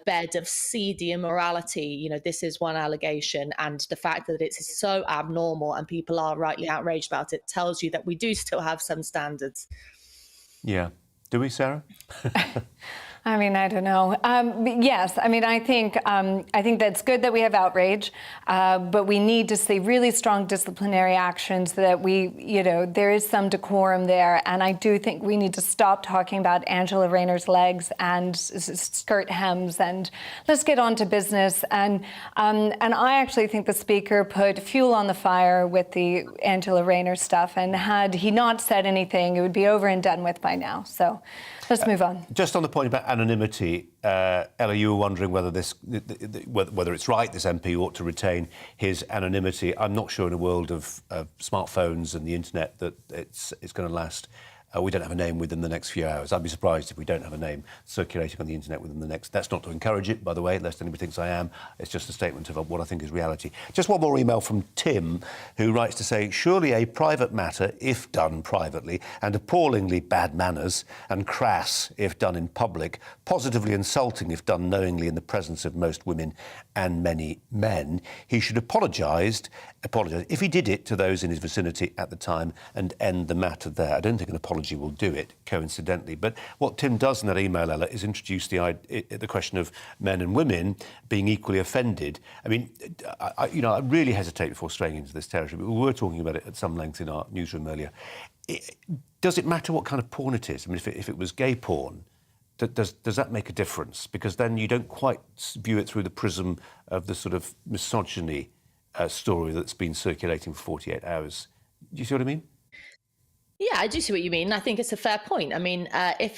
bed of seedy immorality. This is one allegation, and the fact that it's so abnormal and people are rightly outraged about it tells you that we do still have some standards. Yeah. Do we, Sarah? I mean, I don't know. Yes, I mean, I think that's good that we have outrage, but we need to see really strong disciplinary actions so that there is some decorum there. And I do think we need to stop talking about Angela Rayner's legs and skirt hems, and let's get on to business. And I actually think the Speaker put fuel on the fire with the Angela Rayner stuff, and had he not said anything, it would be over and done with by now. So let's move on. Just on the point about anonymity, Ella, you were wondering whether whether it's right this MP ought to retain his anonymity. I'm not sure in a world of smartphones and the internet that it's going to last. We don't have a name within the next few hours. I'd be surprised if we don't have a name circulating on the internet within the next... That's not to encourage it, by the way, lest anybody thinks I am. It's just a statement of what I think is reality. Just one more email from Tim, who writes to say, surely a private matter, if done privately, and appallingly bad manners, and crass if done in public, positively insulting if done knowingly in the presence of most women and many men, he should apologise if he did it to those in his vicinity at the time and end the matter there. I don't think an apology will do it, coincidentally. But what Tim does in that email, Ella, is introduce the question of men and women being equally offended. I mean, I really hesitate before straying into this territory, but we were talking about it at some length in our newsroom earlier. Does it matter what kind of porn it is? I mean, if it was gay porn, does that make a difference? Because then you don't quite view it through the prism of the sort of misogyny story that's been circulating for 48 hours. Do you see what I mean? Yeah, I do see what you mean. I think it's a fair point. I mean, if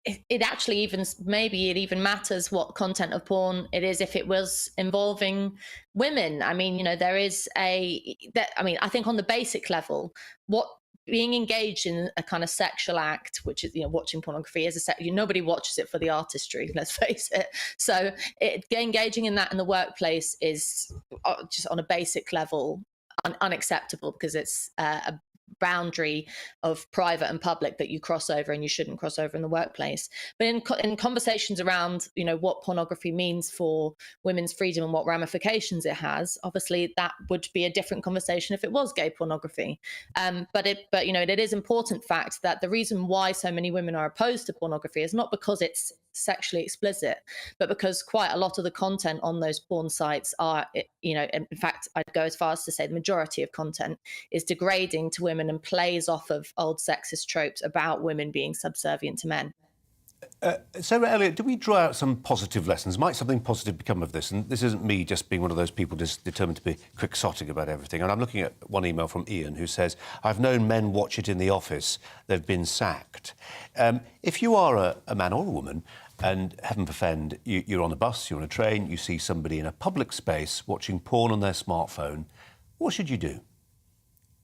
it actually maybe it even matters what content of porn it is if it was involving women. I mean, there is I think on the basic level, being engaged in a kind of sexual act, which is, watching pornography is nobody watches it for the artistry, let's face it. So engaging in that in the workplace is just on a basic level unacceptable, because it's a boundary of private and public that you cross over, and you shouldn't cross over in the workplace. But in conversations around what pornography means for women's freedom and what ramifications it has, obviously that would be a different conversation if it was gay pornography. But it is important fact that the reason why so many women are opposed to pornography is not because it's sexually explicit, but because quite a lot of the content on those porn sites are, in fact, I'd go as far as to say the majority of content is degrading to women and plays off of old sexist tropes about women being subservient to men. Sarah Elliott, do we draw out some positive lessons? Might something positive become of this? And this isn't me just being one of those people just determined to be quixotic about everything. And I'm looking at one email from Ian who says, I've known men watch it in the office. They've been sacked. If you are a man or a woman, and heaven forfend, you're on a bus, you're on a train, you see somebody in a public space watching porn on their smartphone, what should you do?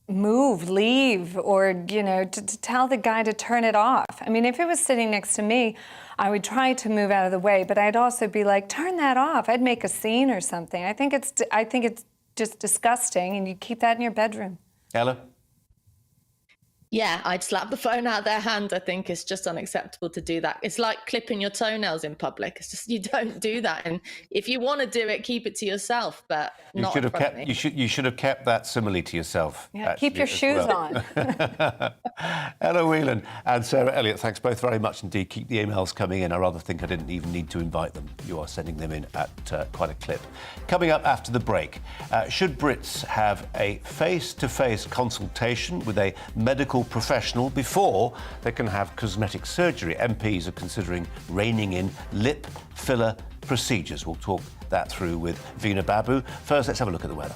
Move, leave, or, to tell the guy to turn it off. I mean, if it was sitting next to me, I would try to move out of the way, but I'd also be like, turn that off. I'd make a scene or something. I think it's just disgusting, and you keep that in your bedroom. Ella? Yeah, I'd slap the phone out of their hand. I think it's just unacceptable to do that. It's like clipping your toenails in public. It's just, you don't do that. And if you want to do it, keep it to yourself, but not in front of me. You should have kept that simile to yourself. Yeah, keep your shoes on. Ella Whelan and Sarah Elliott, thanks both very much indeed. Keep the emails coming in. I rather think I didn't even need to invite them. You are sending them in at quite a clip. Coming up after the break, should Brits have a face-to-face consultation with a medical professional before they can have cosmetic surgery? MPs are considering reining in lip filler procedures. We'll talk that through with Veena Babu. First, let's have a look at the weather.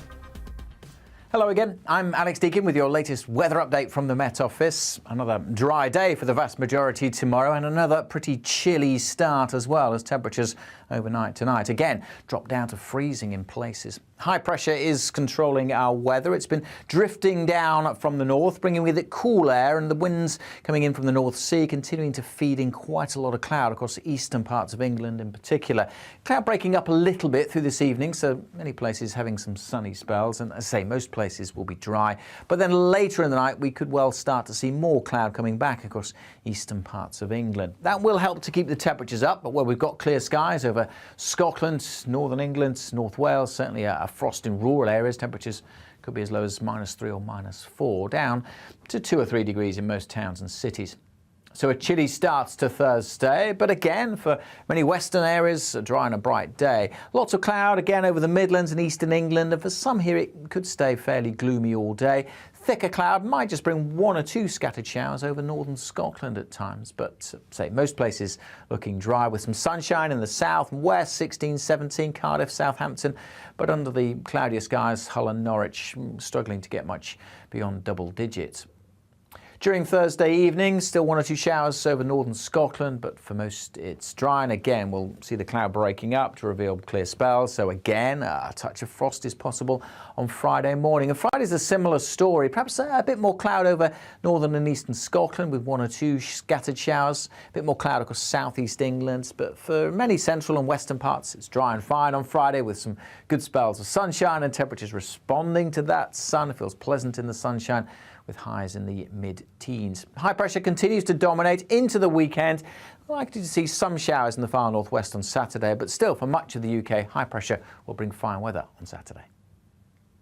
Hello again, I'm Alex Deakin with your latest weather update from the Met Office. Another dry day for the vast majority tomorrow, and another pretty chilly start as well, as temperatures overnight tonight again drop down to freezing in places. High pressure is controlling our weather. It's been drifting down from the north, bringing with it cool air, and the winds coming in from the North Sea continuing to feed in quite a lot of cloud across the eastern parts of England in particular. Cloud breaking up a little bit through this evening, so many places having some sunny spells, and as I say, most places will be dry. But then later in the night we could well start to see more cloud coming back across eastern parts of England. That will help to keep the temperatures up, but where we've got clear skies over Scotland, northern England, North Wales, certainly a frost in rural areas. Temperatures could be as low as -3 or -4, down to 2 or 3 degrees in most towns and cities. So a chilly start to Thursday, but again, for many western areas, a dry and a bright day. Lots of cloud again over the Midlands and eastern England, and for some here it could stay fairly gloomy all day. Thicker cloud might just bring 1 or 2 scattered showers over northern Scotland at times, but say most places looking dry with some sunshine in the south and west, 16, 17, Cardiff, Southampton, but under the cloudier skies, Hull and Norwich struggling to get much beyond double digits. During Thursday evening, still 1 or 2 showers over northern Scotland, but for most it's dry, and again we'll see the cloud breaking up to reveal clear spells. So again, a touch of frost is possible on Friday morning. And Friday's a similar story, perhaps a bit more cloud over northern and eastern Scotland with 1 or 2 scattered showers, a bit more cloud across southeast England, but for many central and western parts it's dry and fine on Friday with some good spells of sunshine and temperatures responding to that sun. It feels pleasant in the sunshine, with highs in the mid-teens. High pressure continues to dominate into the weekend. Likely to see some showers in the far northwest on Saturday, but still for much of the UK, high pressure will bring fine weather on Saturday.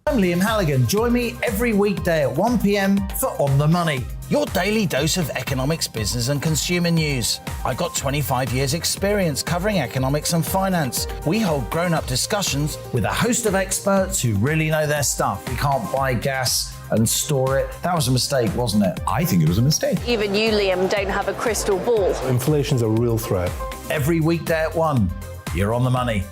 I'm Liam Halligan. Join me every weekday at 1 p.m. for On the Money, your daily dose of economics, business and consumer news. I've got 25 years experience covering economics and finance. We hold grown-up discussions with a host of experts who really know their stuff. We can't buy gas and store it. That was a mistake, wasn't it? I think it was a mistake. Even you, Liam, don't have a crystal ball. Inflation's a real threat. Every weekday at 1, you're On the Money.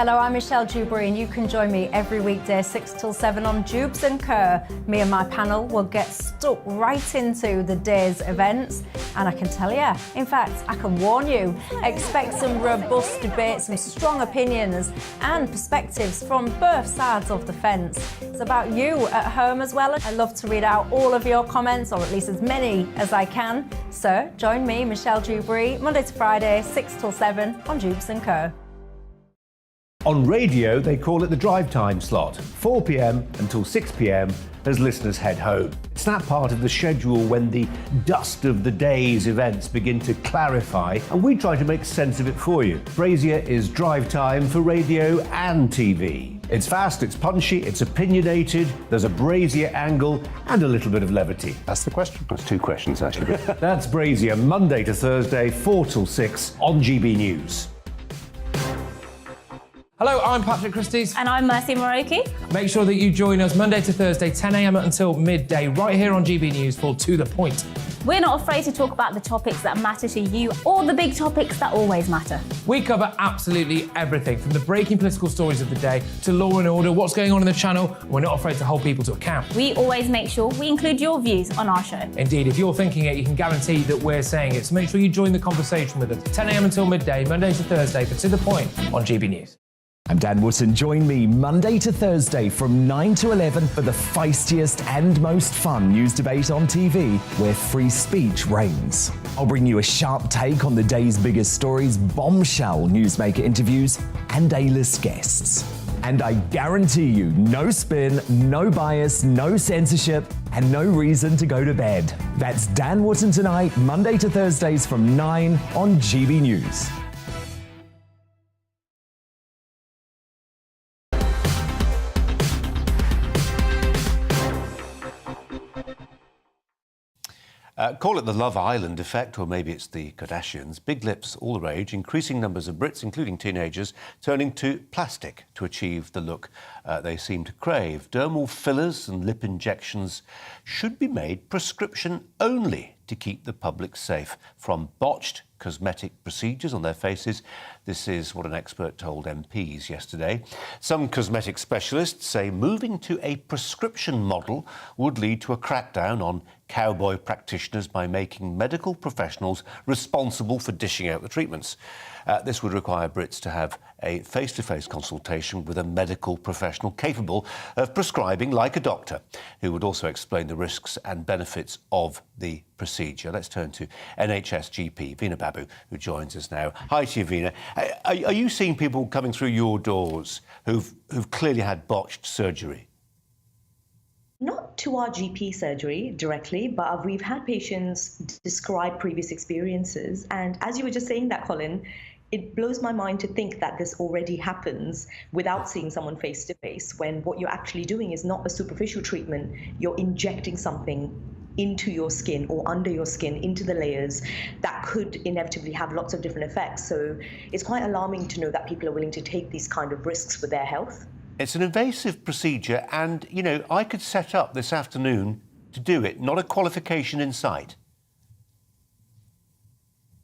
Hello, I'm Michelle Dewberry, and you can join me every weekday 6 till 7 on Jubes and Kerr. Me and my panel will get stuck right into the day's events, and I can tell you, in fact, I can warn you, expect some robust debates, some strong opinions and perspectives from both sides of the fence. It's about you at home as well. I love to read out all of your comments, or at least as many as I can. So join me, Michelle Dewberry, Monday to Friday, 6 till 7 on Jubes and Kerr. On radio, they call it the drive time slot, 4 p.m. until 6 p.m. as listeners head home. It's that part of the schedule when the dust of the day's events begin to clarify, and we try to make sense of it for you. Brazier is drive time for radio and TV. It's fast, it's punchy, it's opinionated, there's a Brazier angle and a little bit of levity. That's the question. That's two questions, actually. That's Brazier, Monday to Thursday, 4 till 6 on GB News. Hello, I'm Patrick Christie's. And I'm Mercy Moroki. Make sure that you join us Monday to Thursday, 10 a.m. until midday, right here on GB News for To The Point. We're not afraid to talk about the topics that matter to you, or the big topics that always matter. We cover absolutely everything, from the breaking political stories of the day to law and order, what's going on in the channel. We're not afraid to hold people to account. We always make sure we include your views on our show. Indeed, if you're thinking it, you can guarantee that we're saying it. So make sure you join the conversation with us, 10 a.m. until midday, Monday to Thursday, for To The Point on GB News. I'm Dan Wootton. Join me Monday to Thursday from 9 to 11 for the feistiest and most fun news debate on TV, where free speech reigns. I'll bring you a sharp take on the day's biggest stories, bombshell newsmaker interviews, and A-list guests. And I guarantee you, no spin, no bias, no censorship, and no reason to go to bed. That's Dan Wootton tonight, Monday to Thursdays from 9 on GB News. Call it the Love Island effect, or maybe it's the Kardashians. Big lips, all the rage, increasing numbers of Brits, including teenagers, turning to plastic to achieve the look they seem to crave. Dermal fillers and lip injections should be made prescription only to keep the public safe from botched cosmetic procedures on their faces. This is what an expert told MPs yesterday. Some cosmetic specialists say moving to a prescription model would lead to a crackdown on cowboy practitioners by making medical professionals responsible for dishing out the treatments. This would require Brits to have a face-to-face consultation with a medical professional capable of prescribing like a doctor, who would also explain the risks and benefits of the procedure. Let's turn to NHS GP Veena Babu, who joins us now. Hi to you, Veena. Are you seeing people coming through your doors who've clearly had botched surgery? Not to our GP surgery directly, but we've had patients describe previous experiences. And as you were just saying that, Colin, it blows my mind to think that this already happens without seeing someone face to face, when what you're actually doing is not a superficial treatment. You're injecting something into your skin or under your skin, into the layers, that could inevitably have lots of different effects. So it's quite alarming to know that people are willing to take these kind of risks for their health. It's an invasive procedure, and, you know, I could set up this afternoon to do it, not a qualification in sight.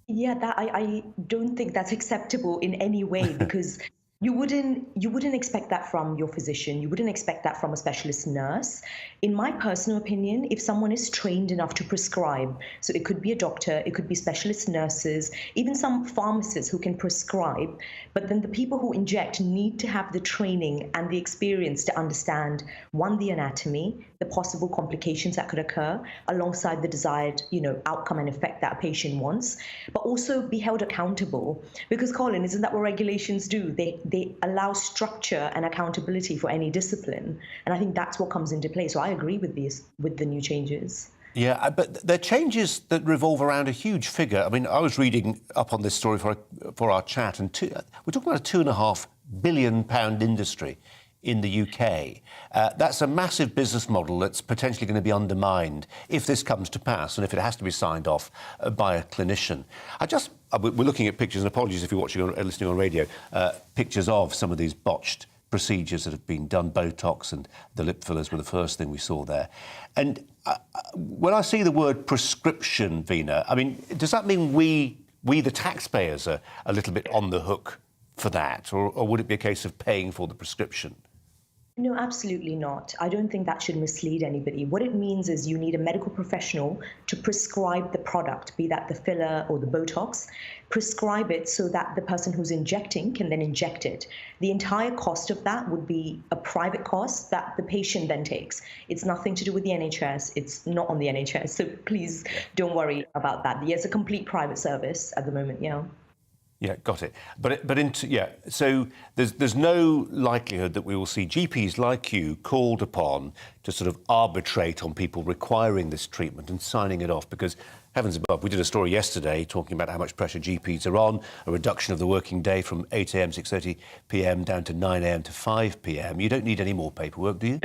Yeah, that I don't think that's acceptable in any way, because you wouldn't expect that from your physician. You wouldn't expect that from a specialist nurse. In my personal opinion, if someone is trained enough to prescribe, so it could be a doctor, it could be specialist nurses, even some pharmacists who can prescribe, but then the people who inject need to have the training and the experience to understand, one, the anatomy, the possible complications that could occur alongside the desired, outcome and effect that a patient wants, but also be held accountable. Because, Colin, isn't that what regulations do? They allow structure and accountability for any discipline. And I think that's what comes into play. So I agree with the new changes. Yeah, but they're changes that revolve around a huge figure. I mean, I was reading up on this story for our chat, and we're talking about a £2.5 billion industry in the UK. That's a massive business model that's potentially going to be undermined if this comes to pass and if it has to be signed off by a clinician. We're looking at pictures, and apologies if you're watching or listening on radio, pictures of some of these botched procedures that have been done. Botox and the lip fillers were the first thing we saw there. And when I see the word prescription, Veena, I mean, does that mean we the taxpayers are a little bit on the hook for that, or would it be a case of paying for the prescription? No, absolutely not. I don't think that should mislead anybody. What it means is you need a medical professional to prescribe the product, be that the filler or the Botox, prescribe it so that the person who's injecting can then inject it. The entire cost of that would be a private cost that the patient then takes. It's nothing to do with the NHS. It's not on the NHS. So please don't worry about that. It's a complete private service at the moment, yeah. Yeah, got it. So there's no likelihood that we will see GPs like you called upon to sort of arbitrate on people requiring this treatment and signing it off, because heavens above, we did a story yesterday talking about how much pressure GPs are on, a reduction of the working day from 8 a.m, 6:30 p.m. down to 9 a.m. to 5 p.m. You don't need any more paperwork, do you?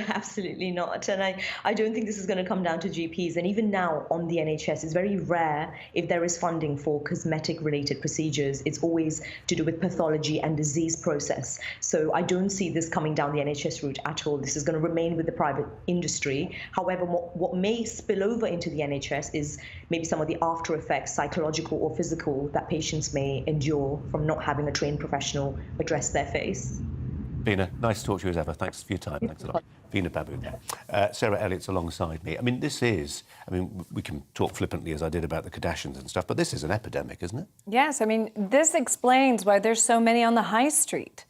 Absolutely not. And I don't think this is going to come down to GPs. And even now on the NHS, it's very rare if there is funding for cosmetic-related procedures. It's always to do with pathology and disease process. So I don't see this coming down the NHS route at all. This is going to remain with the private industry. However, what may spill over into the NHS is maybe some of the after effects, psychological or physical, that patients may endure from not having a trained professional address their face. Veena, nice to talk to you as ever. Thanks for your time. Thanks a lot. Veena Babu. Sarah Elliott's alongside me. I mean, we can talk flippantly as I did about the Kardashians and stuff, but this is an epidemic, isn't it? Yes, I mean, this explains why there's so many on the high street.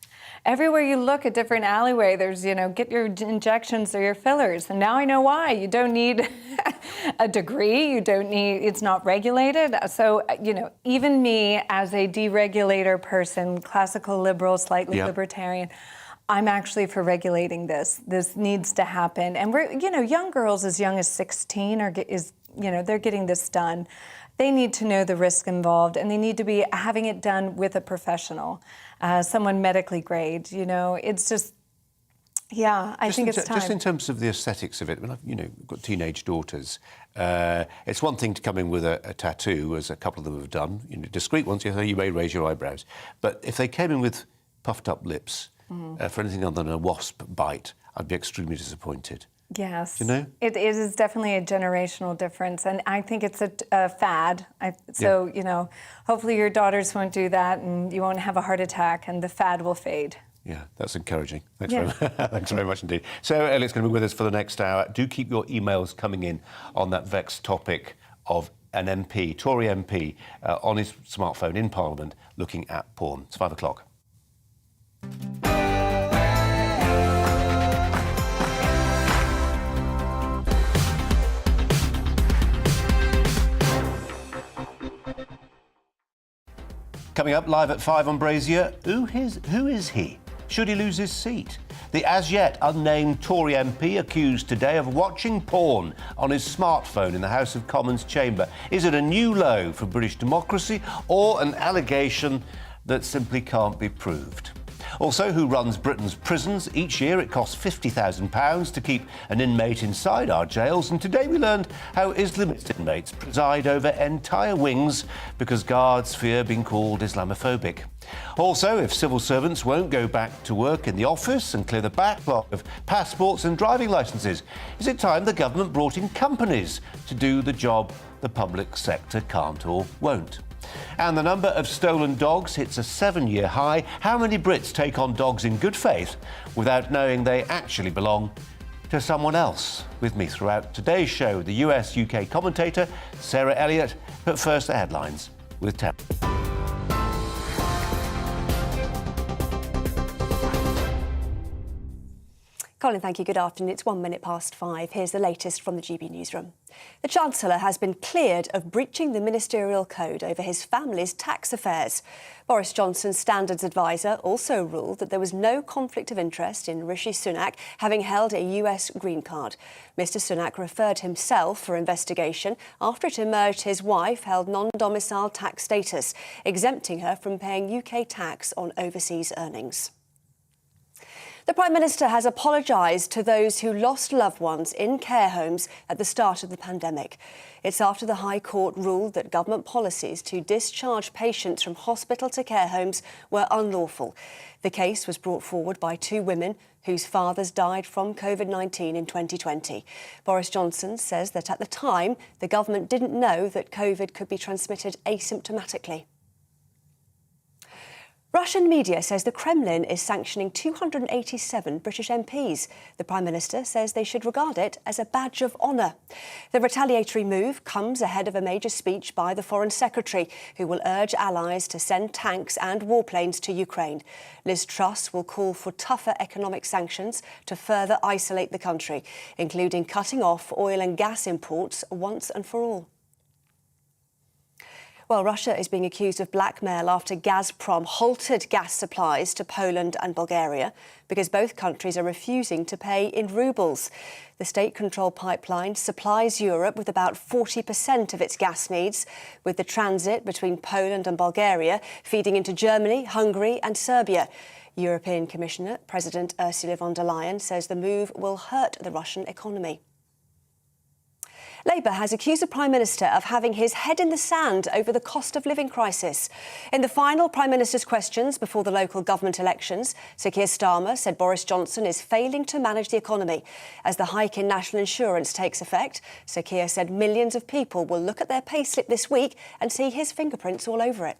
Everywhere you look, a different alleyway, there's, get your injections or your fillers. And now I know why. You don't need a degree. It's not regulated. So, even me as a deregulator person, classical liberal, slightly libertarian, I'm actually for regulating this. This needs to happen. And we're, young girls as young as 16 they're getting this done. They need to know the risk involved, and they need to be having it done with a professional, someone medically grade. It's just, I think it's time. Just in terms of the aesthetics of it, when I've got teenage daughters, it's one thing to come in with a tattoo, as a couple of them have done, discreet ones. You may raise your eyebrows, but if they came in with puffed up lips for anything other than a wasp bite, I'd be extremely disappointed. Yes. It is definitely a generational difference, and I think it's a fad. Hopefully your daughters won't do that and you won't have a heart attack and the fad will fade. Yeah, that's encouraging. Thanks very much indeed. Sarah Elliott's going to be with us for the next hour. Do keep your emails coming in on that vexed topic of an MP, Tory MP, on his smartphone in Parliament looking at porn. It's 5 o'clock. Coming up live at 5 on Brazier, who is he? Should he lose his seat? The as-yet unnamed Tory MP accused today of watching porn on his smartphone in the House of Commons chamber. Is it a new low for British democracy or an allegation that simply can't be proved? Also, who runs Britain's prisons? Each year it costs £50,000 to keep an inmate inside our jails, and today we learned how Islamist inmates preside over entire wings because guards fear being called Islamophobic. Also, if civil servants won't go back to work in the office and clear the backlog of passports and driving licences, is it time the government brought in companies to do the job the public sector can't or won't? And the number of stolen dogs hits a 7-year high. How many Brits take on dogs in good faith without knowing they actually belong to someone else? With me throughout today's show, the US-UK commentator, Sarah Elliott. But first, the headlines with Tam. Colin, thank you. Good afternoon. It's 1 minute past 5. Here's the latest from the GB newsroom. The Chancellor has been cleared of breaching the ministerial code over his family's tax affairs. Boris Johnson's standards advisor also ruled that there was no conflict of interest in Rishi Sunak having held a US green card. Mr Sunak referred himself for investigation after it emerged his wife held non-domicile tax status, exempting her from paying UK tax on overseas earnings. The Prime Minister has apologised to those who lost loved ones in care homes at the start of the pandemic. It's after the High Court ruled that government policies to discharge patients from hospital to care homes were unlawful. The case was brought forward by 2 women whose fathers died from COVID-19 in 2020. Boris Johnson says that at the time, the government didn't know that COVID could be transmitted asymptomatically. Russian media says the Kremlin is sanctioning 287 British MPs. The Prime Minister says they should regard it as a badge of honour. The retaliatory move comes ahead of a major speech by the Foreign Secretary, who will urge allies to send tanks and warplanes to Ukraine. Liz Truss will call for tougher economic sanctions to further isolate the country, including cutting off oil and gas imports once and for all. Well, Russia is being accused of blackmail after Gazprom halted gas supplies to Poland and Bulgaria because both countries are refusing to pay in rubles. The state-controlled pipeline supplies Europe with about 40% of its gas needs, with the transit between Poland and Bulgaria feeding into Germany, Hungary and Serbia. European Commissioner President Ursula von der Leyen says the move will hurt the Russian economy. Labour has accused the Prime Minister of having his head in the sand over the cost of living crisis. In the final Prime Minister's questions before the local government elections, Sir Keir Starmer said Boris Johnson is failing to manage the economy. As the hike in national insurance takes effect, Sir Keir said millions of people will look at their payslip this week and see his fingerprints all over it.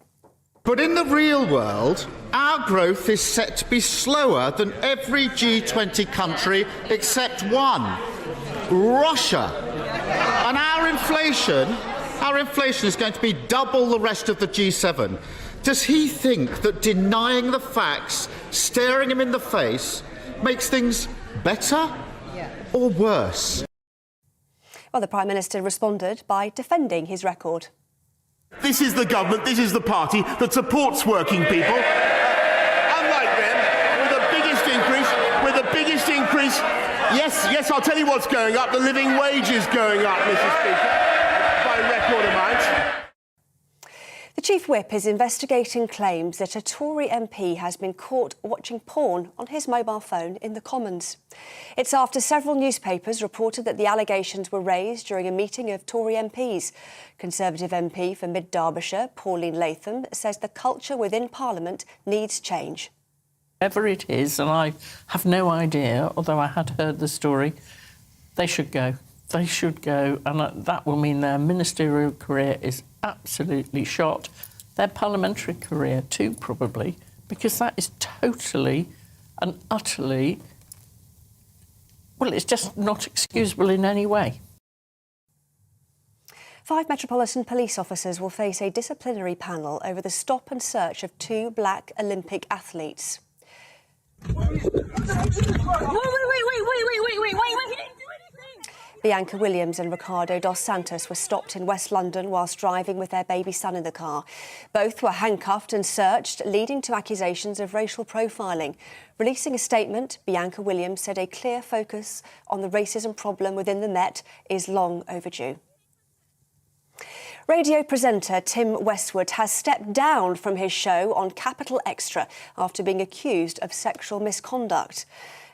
But in the real world, our growth is set to be slower than every G20 country except one, Russia. And our inflation is going to be double the rest of the G7. Does he think that denying the facts, staring him in the face, makes things better or worse? Well, the Prime Minister responded by defending his record. This is the government, this is the party that supports working people. Unlike them, with the biggest increase. Yes, I'll tell you what's going up. The living wage is going up, Mr. Speaker, by record amounts. The Chief Whip is investigating claims that a Tory MP has been caught watching porn on his mobile phone in the Commons. It's after several newspapers reported that the allegations were raised during a meeting of Tory MPs. Conservative MP for Mid Derbyshire, Pauline Latham, says the culture within Parliament needs change. Whatever it is, and I have no idea, although I had heard the story, they should go. They should go, and that will mean their ministerial career is absolutely shot. Their parliamentary career too, probably, because that is totally and utterly, well, it's just not excusable in any way. 5 Metropolitan Police officers will face a disciplinary panel over the stop and search of 2 black Olympic athletes. Wait. Bianca Williams and Ricardo dos Santos were stopped in West London whilst driving with their baby son in the car. Both were handcuffed and searched, leading to accusations of racial profiling. Releasing a statement, Bianca Williams said a clear focus on the racism problem within the Met is long overdue. Radio presenter Tim Westwood has stepped down from his show on Capital Extra after being accused of sexual misconduct.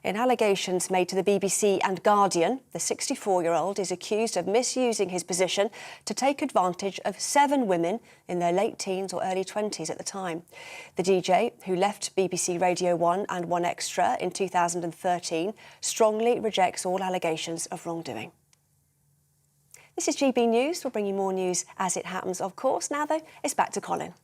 In allegations made to the BBC and Guardian, the 64-year-old is accused of misusing his position to take advantage of 7 women in their late teens or early 20s at the time. The DJ, who left BBC Radio 1 and 1 Extra in 2013, strongly rejects all allegations of wrongdoing. This is GB News. We'll bring you more news as it happens, of course. Now, though, it's back to Colin.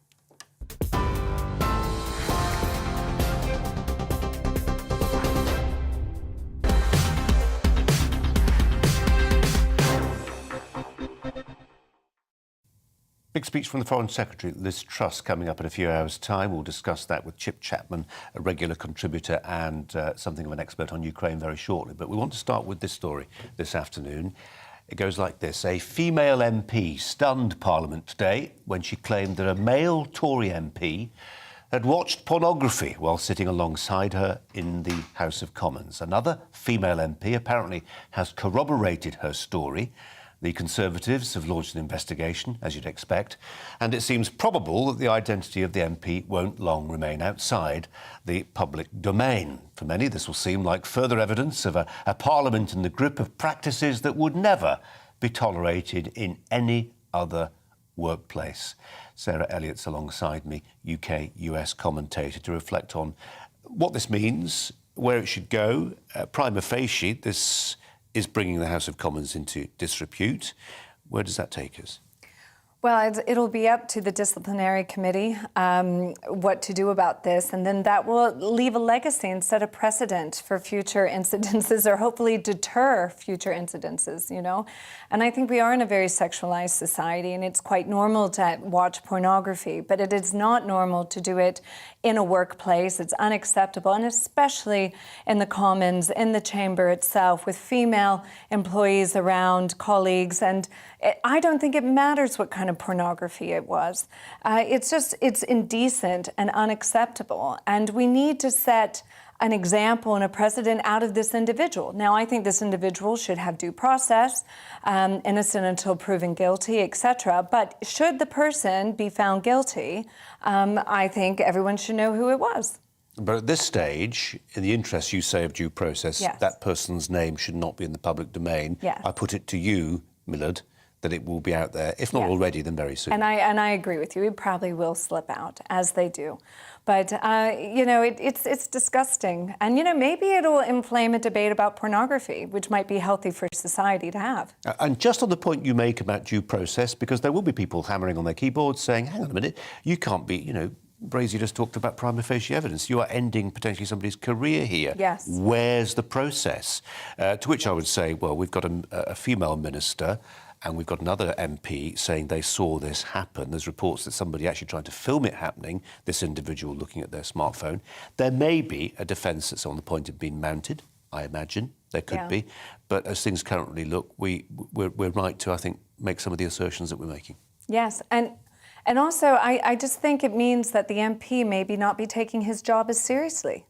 Big speech from the Foreign Secretary, Liz Truss, coming up in a few hours' time. We'll discuss that with Chip Chapman, a regular contributor and something of an expert on Ukraine very shortly. But we want to start with this story this afternoon. It goes like this. A female MP stunned Parliament today when she claimed that a male Tory MP had watched pornography while sitting alongside her in the House of Commons. Another female MP apparently has corroborated her story. The Conservatives have launched an investigation, as you'd expect, and it seems probable that the identity of the MP won't long remain outside the public domain. For many, this will seem like further evidence of a parliament in the grip of practices that would never be tolerated in any other workplace. Sarah Elliott's alongside me, UK-US commentator, to reflect on what this means, where it should go. Prima facie, this is bringing the House of Commons into disrepute. Where does that take us? Well, it'll be up to the disciplinary committee what to do about this, and then that will leave a legacy and set a precedent for future incidences, or hopefully deter future incidences, you know? And I think we are in a very sexualized society, and it's quite normal to watch pornography, but it is not normal to do it in a workplace. It's unacceptable, and especially in the Commons, in the chamber itself, with female employees around, colleagues, and I don't think it matters what kind of pornography it was. It's indecent and unacceptable, and we need to set an example and a precedent out of this individual. Now, I think this individual should have due process, innocent until proven guilty, etc. But should the person be found guilty, I think everyone should know who it was. But at this stage, in the interest, you say, of due process, Yes. that person's name should not be in the public domain. Yes. I put it to you, Millard, that it will be out there, if not Yes. already, then very soon. And I agree with you. It probably will slip out, as they do. But, you know, it's disgusting. And, you know, maybe it'll inflame a debate about pornography, which might be healthy for society to have. And just on the point you make about due process, because there will be people hammering on their keyboards saying, hang on a minute, you can't be, you know, Brazier just talked about prima facie evidence. You are ending potentially somebody's career here. Yes. Where's the process? To which I would say, well, we've got a female minister and we've got another MP saying they saw this happen. There's reports that somebody actually tried to film it happening, this individual looking at their smartphone. There may be a defence that's on the point of being mounted, I imagine. There could be. But as things currently look, we're right to, I think, make some of the assertions that we're making. Yes, and also I just think it means that the MP maybe not be taking his job as seriously.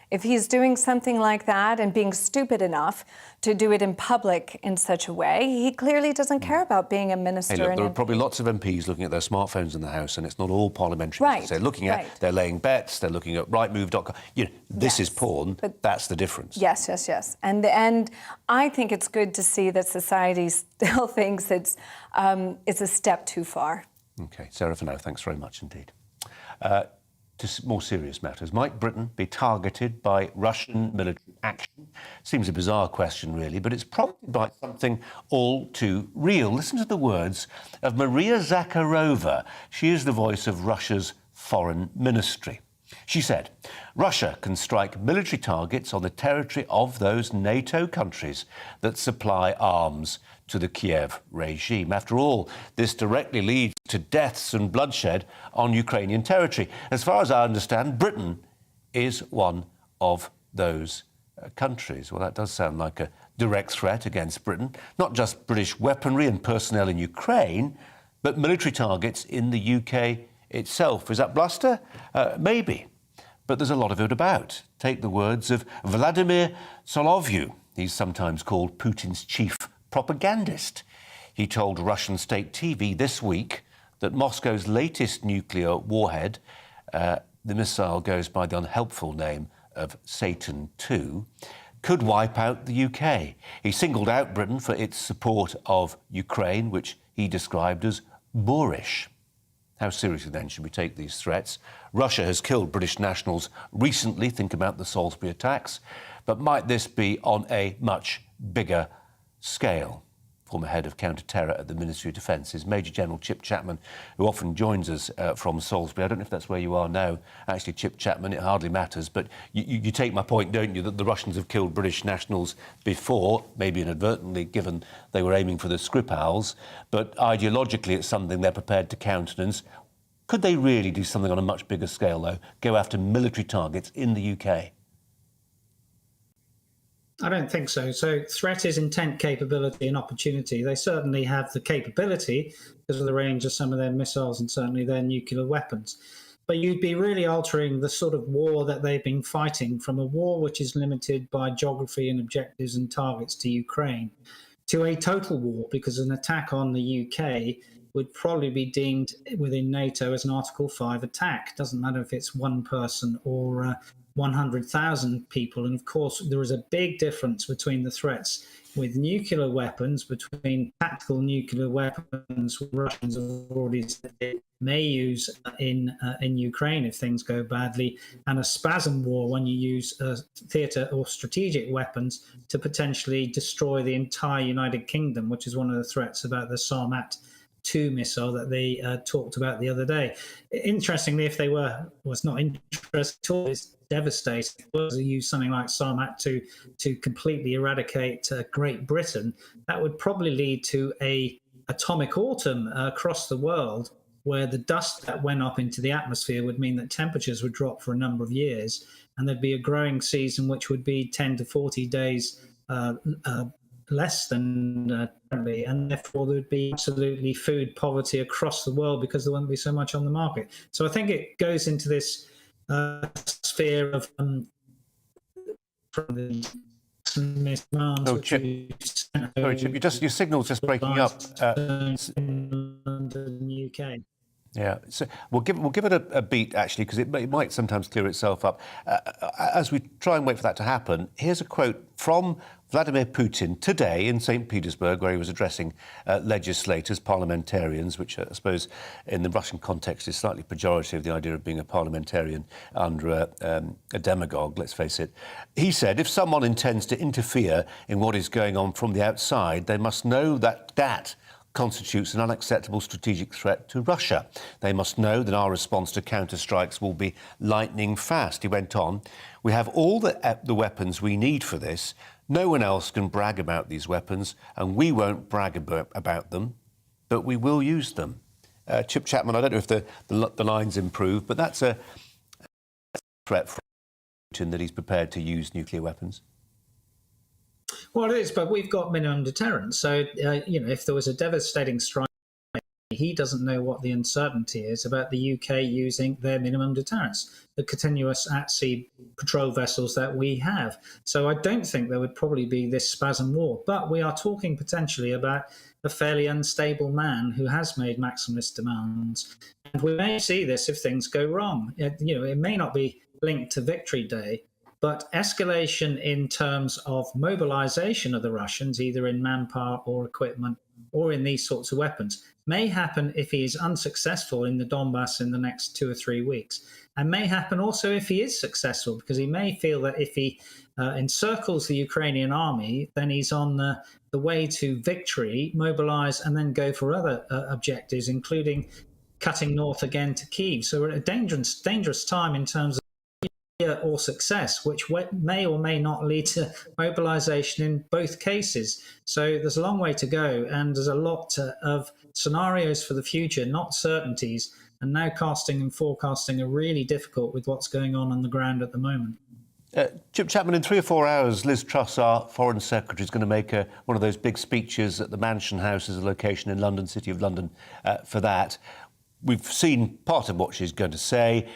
If he's doing something like that and being stupid enough to do it in public in such a way, he clearly doesn't care about being a minister. Hey, look, and there are probably lots of MPs looking at their smartphones in the House, and it's not all parliamentary. Right, They're looking at, they're laying bets, they're looking at rightmove.com. You know, this is porn, that's the difference. Yes. And I think it's good to see that society still thinks it's a step too far. OK, Sarah, for now, thanks very much indeed. To more serious matters, might Britain be targeted by Russian military action? Seems a bizarre question, really, but it's prompted by something all too real. Listen to the words of Maria Zakharova. She is the voice of Russia's foreign ministry. She said, Russia can strike military targets on the territory of those NATO countries that supply arms to the Kiev regime. After all, this directly leads to deaths and bloodshed on Ukrainian territory. As far as I understand, Britain is one of those countries. Well, that does sound like a direct threat against Britain. Not just British weaponry and personnel in Ukraine, but military targets in the UK itself. Is that bluster? Maybe. But there's a lot of it about. Take the words of Vladimir Solovyev. He's sometimes called Putin's chief propagandist. He told Russian state TV this week that Moscow's latest nuclear warhead, the missile goes by the unhelpful name of Satan II, could wipe out the UK. He singled out Britain for its support of Ukraine, which he described as boorish. How seriously, then, should we take these threats? Russia has killed British nationals recently. Think about the Salisbury attacks. But might this be on a much bigger scale? Former head of counter-terror at the Ministry of Defence is Major General Chip Chapman, who often joins us from Salisbury. I don't know if that's where you are now, actually, Chip Chapman. It hardly matters. But you take my point, don't you, that the Russians have killed British nationals before, maybe inadvertently, given they were aiming for the Skripals. But ideologically, it's something they're prepared to countenance. Could they really do something on a much bigger scale, though, go after military targets in the UK? I don't think so. So threat is intent, capability and opportunity. They certainly have the capability because of the range of some of their missiles and certainly their nuclear weapons. But you'd be really altering the sort of war that they've been fighting from a war which is limited by geography and objectives and targets to Ukraine to a total war, because an attack on the UK would probably be deemed within NATO as an Article 5 attack. Doesn't matter if it's one person or 100,000 people. And of course, there is a big difference between the threats with nuclear weapons, between tactical nuclear weapons Russians have already said they may use in Ukraine if things go badly, and a spasm war when you use theatre or strategic weapons to potentially destroy the entire United Kingdom, which is one of the threats about the Sarmat 2 missile that they talked about the other day. Interestingly, if they were, well, it's not interesting at all, it's devastating. Was to use something like Sarmat to completely eradicate Great Britain, that would probably lead to a atomic autumn across the world, where the dust that went up into the atmosphere would mean that temperatures would drop for a number of years, and there'd be a growing season which would be 10 to 40 days less than currently, and therefore there'd be absolutely food poverty across the world because there wouldn't be so much on the market. So I think it goes into this sphere of from the demands. Oh, Chip. Sorry, Chip, your signal's just breaking up. In London, UK. Yeah, so we'll give it a beat, actually, because it might sometimes clear itself up. As we try and wait for that to happen, here's a quote from Vladimir Putin today in St. Petersburg, where he was addressing legislators, parliamentarians, which I suppose in the Russian context is slightly pejorative, the idea of being a parliamentarian under a demagogue, let's face it. He said, if someone intends to interfere in what is going on from the outside, they must know that that constitutes an unacceptable strategic threat to Russia. They must know that our response to counterstrikes will be lightning fast. He went on, we have all the weapons we need for this. No one else can brag about these weapons, and we won't brag about them, but we will use them. Chip Chapman, I don't know if the line's improved, but that's a threat from Putin that he's prepared to use nuclear weapons. Well, it is, but we've got minimum deterrence. So, if there was a devastating strike, he doesn't know what the uncertainty is about the UK using their minimum deterrence, the continuous at-sea patrol vessels that we have. So I don't think there would probably be this spasm war. But we are talking potentially about a fairly unstable man who has made maximalist demands. And we may see this if things go wrong. It may not be linked to Victory Day, but escalation in terms of mobilization of the Russians, either in manpower or equipment or in these sorts of weapons, may happen if he is unsuccessful in the Donbass in the next 2 or 3 weeks, and may happen also if he is successful, because he may feel that if he encircles the Ukrainian army, then he's on the way to victory, mobilize, and then go for other objectives, including cutting north again to Kyiv. So we're at a dangerous time in terms of or success, which may or may not lead to mobilization in both cases. So there's a long way to go, and there's a lot of scenarios for the future, not certainties, and now casting and forecasting are really difficult with what's going on the ground at the moment. Chip Chapman, in 3 or 4 hours, Liz Truss, our Foreign Secretary, is going to make one of those big speeches at the Mansion House as a location in London, City of London, for that. We've seen part of what she's going to say.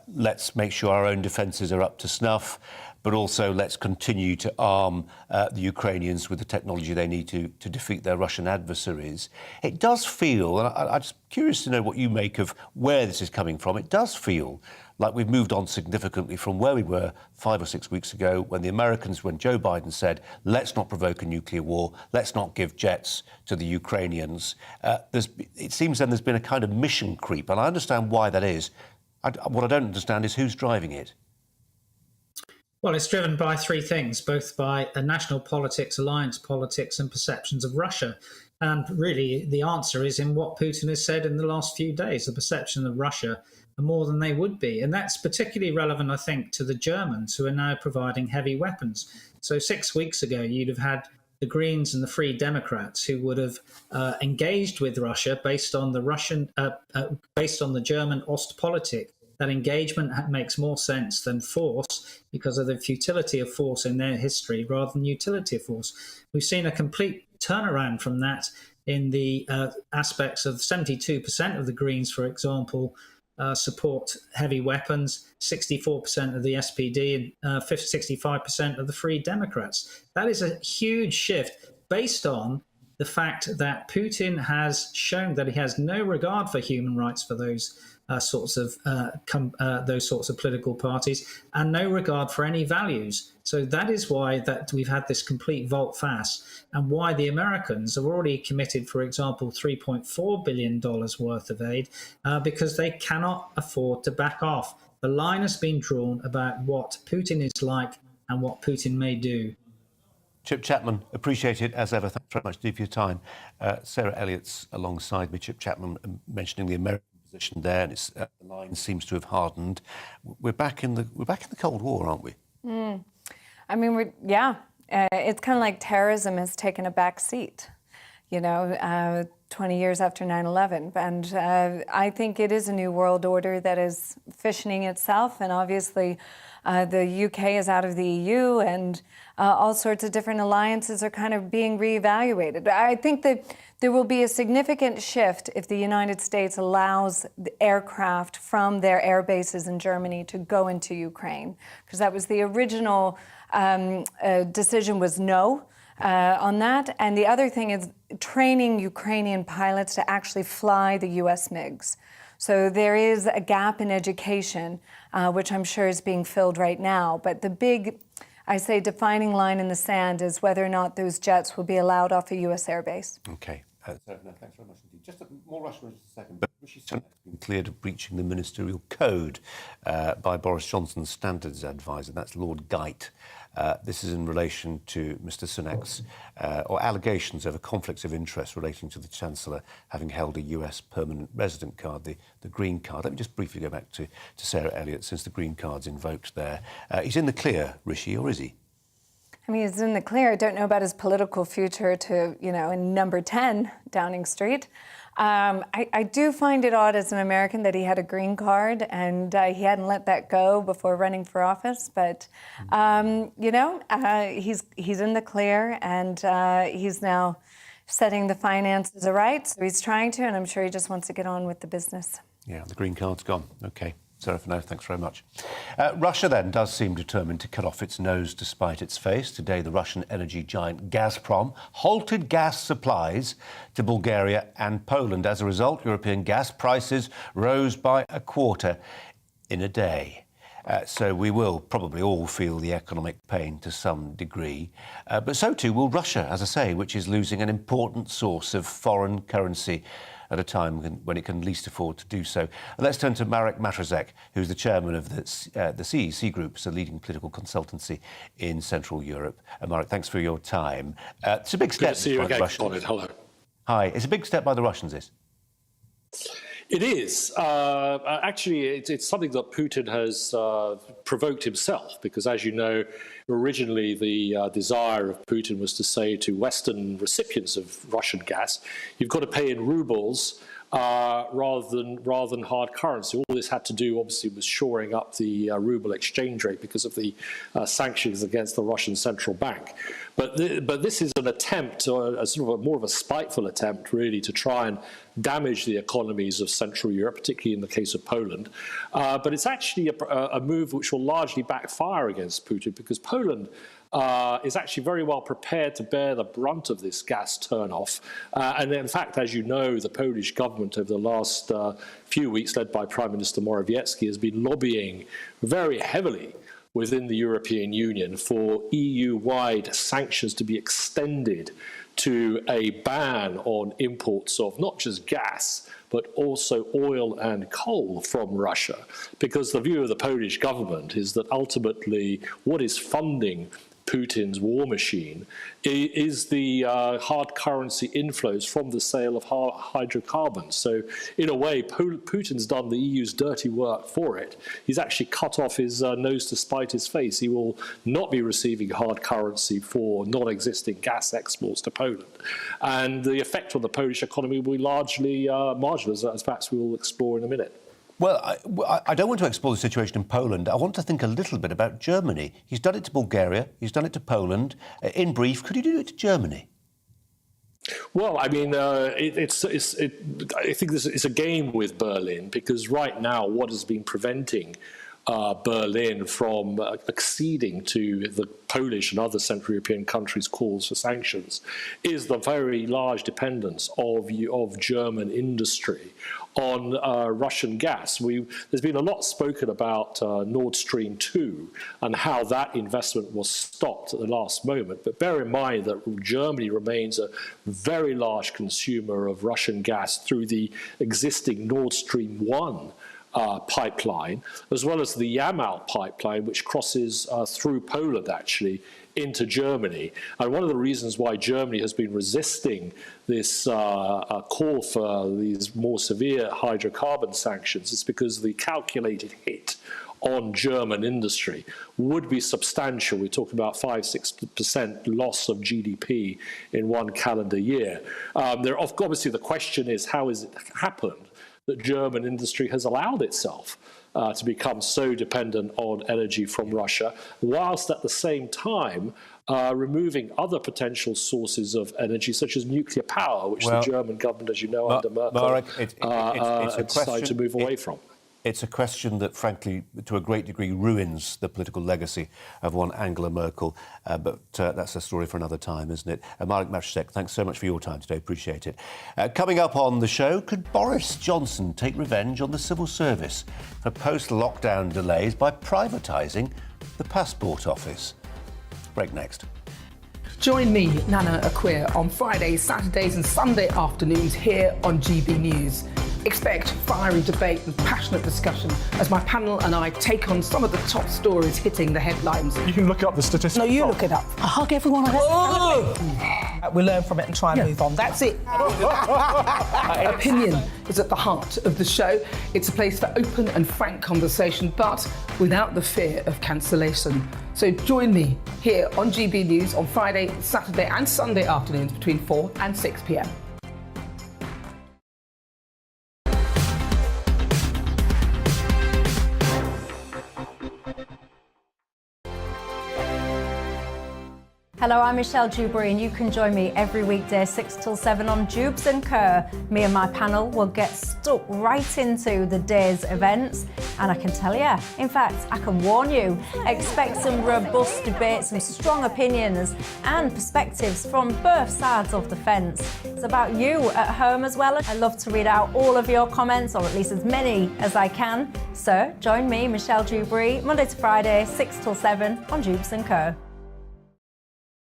Let's make sure our own defences are up to snuff, but also let's continue to arm the Ukrainians with the technology they need to defeat their Russian adversaries. It does feel, and I'm just curious to know what you make of where this is coming from, it does feel like we've moved on significantly from where we were 5 or 6 weeks ago when Joe Biden said, let's not provoke a nuclear war, let's not give jets to the Ukrainians. It seems then there's been a kind of mission creep, and I understand why that is. What I don't understand is who's driving it. Well, it's driven by 3 things, both by national politics, alliance politics, and perceptions of Russia. And really, the answer is in what Putin has said in the last few days. The perception of Russia are more than they would be. And that's particularly relevant, I think, to the Germans, who are now providing heavy weapons. So 6 weeks ago, you'd have had the Greens and the Free Democrats who would have engaged with Russia based on the German Ostpolitik. That engagement makes more sense than force because of the futility of force in their history rather than utility of force. We've seen a complete turnaround from that in the aspects of 72% of the Greens, for example, support heavy weapons, 64% of the SPD and 65% of the Free Democrats. That is a huge shift based on the fact that Putin has shown that he has no regard for human rights for those sorts of political parties, and no regard for any values. So that is why that we've had this complete volte-face, and why the Americans have already committed, for example, $3.4 billion worth of aid, because they cannot afford to back off. The line has been drawn about what Putin is like and what Putin may do. Chip Chapman, appreciate it as ever. Thanks very much indeed for your time. Sarah Elliott's alongside me. Chip Chapman mentioning the American position there, and the line seems to have hardened. We're back in the Cold War, aren't we? I mean, it's kind of like terrorism has taken a back seat, 20 years after 9/11. And I think it is a new world order that is fashioning itself. And obviously, the UK is out of the EU, and all sorts of different alliances are kind of being reevaluated. I think that there will be a significant shift if the United States allows the aircraft from their air bases in Germany to go into Ukraine, because that was the original decision was no on that. And the other thing is training Ukrainian pilots to actually fly the US MiGs. So there is a gap in education, which I'm sure is being filled right now. But the big, I say, defining line in the sand is whether or not those jets will be allowed off a US airbase. Okay. So, no, thanks very much indeed. Just more Russia in just a second. But Rishi Sunak has been cleared of breaching the ministerial code by Boris Johnson's standards advisor. That's Lord Geit. This is in relation to Mr Sunak's or allegations over conflicts of interest relating to the Chancellor having held a US permanent resident card, the green card. Let me just briefly go back to Sarah Elliott, since the green card's invoked there. He's in the clear, Rishi, or is he? I mean, he's in the clear. I don't know about his political future in number 10 Downing Street. I do find it odd as an American that he had a green card and he hadn't let that go before running for office. But, he's in the clear, and he's now setting the finances aright. So he's trying to, and I'm sure he just wants to get on with the business. Yeah, the green card's gone. OK. Sarah, for now, thanks very much. Russia, then, does seem determined to cut off its nose despite its face. Today, the Russian energy giant Gazprom halted gas supplies to Bulgaria and Poland. As a result, European gas prices rose by a quarter in a day. So we will probably all feel the economic pain to some degree. But so too will Russia, as I say, which is losing an important source of foreign currency at a time when it can least afford to do so. Let's turn to Marek Matrasek, who's the chairman of the CEC Group, it's a leading political consultancy in Central Europe. Marek, thanks for your time. It's a big step. Good to see you again, Colin. Hello. Hi. It's a big step by the Russians, this. It is. Actually, it's something that Putin has provoked himself, because, as you know, originally the desire of Putin was to say to Western recipients of Russian gas, you've got to pay in rubles rather than hard currency. All this had to do, obviously, was shoring up the ruble exchange rate because of the sanctions against the Russian central bank. But this is an attempt, or more of a spiteful attempt, really, to try and damage the economies of Central Europe, particularly in the case of Poland. But it's actually a move which will largely backfire against Putin, because Poland is actually very well prepared to bear the brunt of this gas turn-off. And in fact, as you know, the Polish government over the last few weeks, led by Prime Minister Morawiecki, has been lobbying very heavily within the European Union for EU-wide sanctions to be extended to a ban on imports of not just gas, but also oil and coal from Russia. Because the view of the Polish government is that ultimately what is funding Putin's war machine is the hard currency inflows from the sale of hydrocarbons. So in a way, Putin's done the EU's dirty work for it. He's actually cut off his nose to spite his face. He will not be receiving hard currency for non-existing gas exports to Poland. And the effect on the Polish economy will be largely marginal, as perhaps we will explore in a minute. Well, I don't want to explore the situation in Poland. I want to think a little bit about Germany. He's done it to Bulgaria. He's done it to Poland. In brief, could he do it to Germany? Well, I mean, I think this is a game with Berlin, because right now what has been preventing Berlin from acceding to the Polish and other Central European countries' calls for sanctions is the very large dependence of German industry on Russian gas. There's been a lot spoken about Nord Stream 2 and how that investment was stopped at the last moment. But bear in mind that Germany remains a very large consumer of Russian gas through the existing Nord Stream 1 pipeline, as well as the Yamal pipeline, which crosses through Poland, actually, into Germany. And one of the reasons why Germany has been resisting this call for these more severe hydrocarbon sanctions is because the calculated hit on German industry would be substantial. We're talking about 5-6% loss of GDP in one calendar year. Obviously, the question is, how has it happened that German industry has allowed itself to become so dependent on energy from Russia, whilst at the same time removing other potential sources of energy, such as nuclear power, which the German government, as you know, under Merkel, decided to move away from. It's a question that, frankly, to a great degree, ruins the political legacy of one Angela Merkel. But that's a story for another time, isn't it? Marek Matuszek, thanks so much for your time today. Appreciate it. Coming up on the show, could Boris Johnson take revenge on the civil service for post-lockdown delays by privatising the passport office? Break next. Join me, Nana Akua, on Fridays, Saturdays and Sunday afternoons here on GB News. Expect fiery debate and passionate discussion as my panel and I take on some of the top stories hitting the headlines. You can look up the statistics. No, you look it up. I hug everyone. We learn from it and try and move on. That's it. Opinion is at the heart of the show. It's a place for open and frank conversation, but without the fear of cancellation. So join me here on GB News on Friday, Saturday and Sunday afternoons between 4 and 6 p.m. Hello, I'm Michelle Dewberry, and you can join me every weekday 6 till 7 on Jubes and Kerr. Me and my panel will get stuck right into the day's events, and I can tell you, in fact, I can warn you, expect some robust debates, some strong opinions and perspectives from both sides of the fence. It's about you at home as well. I love to read out all of your comments, or at least as many as I can. So join me, Michelle Dewberry, Monday to Friday, 6 till 7 on Jubes and Kerr.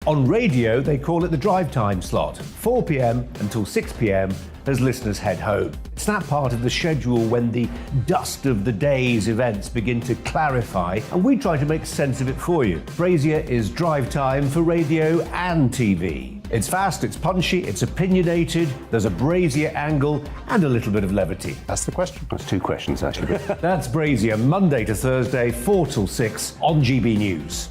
On radio, they call it the drive time slot, 4 p.m. until 6 p.m. as listeners head home. It's that part of the schedule when the dust of the day's events begin to clarify, and we try to make sense of it for you. Brazier is drive time for radio and TV. It's fast, it's punchy, it's opinionated, there's a Brazier angle and a little bit of levity. That's the question. That's two questions, actually. That's Brazier, Monday to Thursday, 4 till 6 on GB News.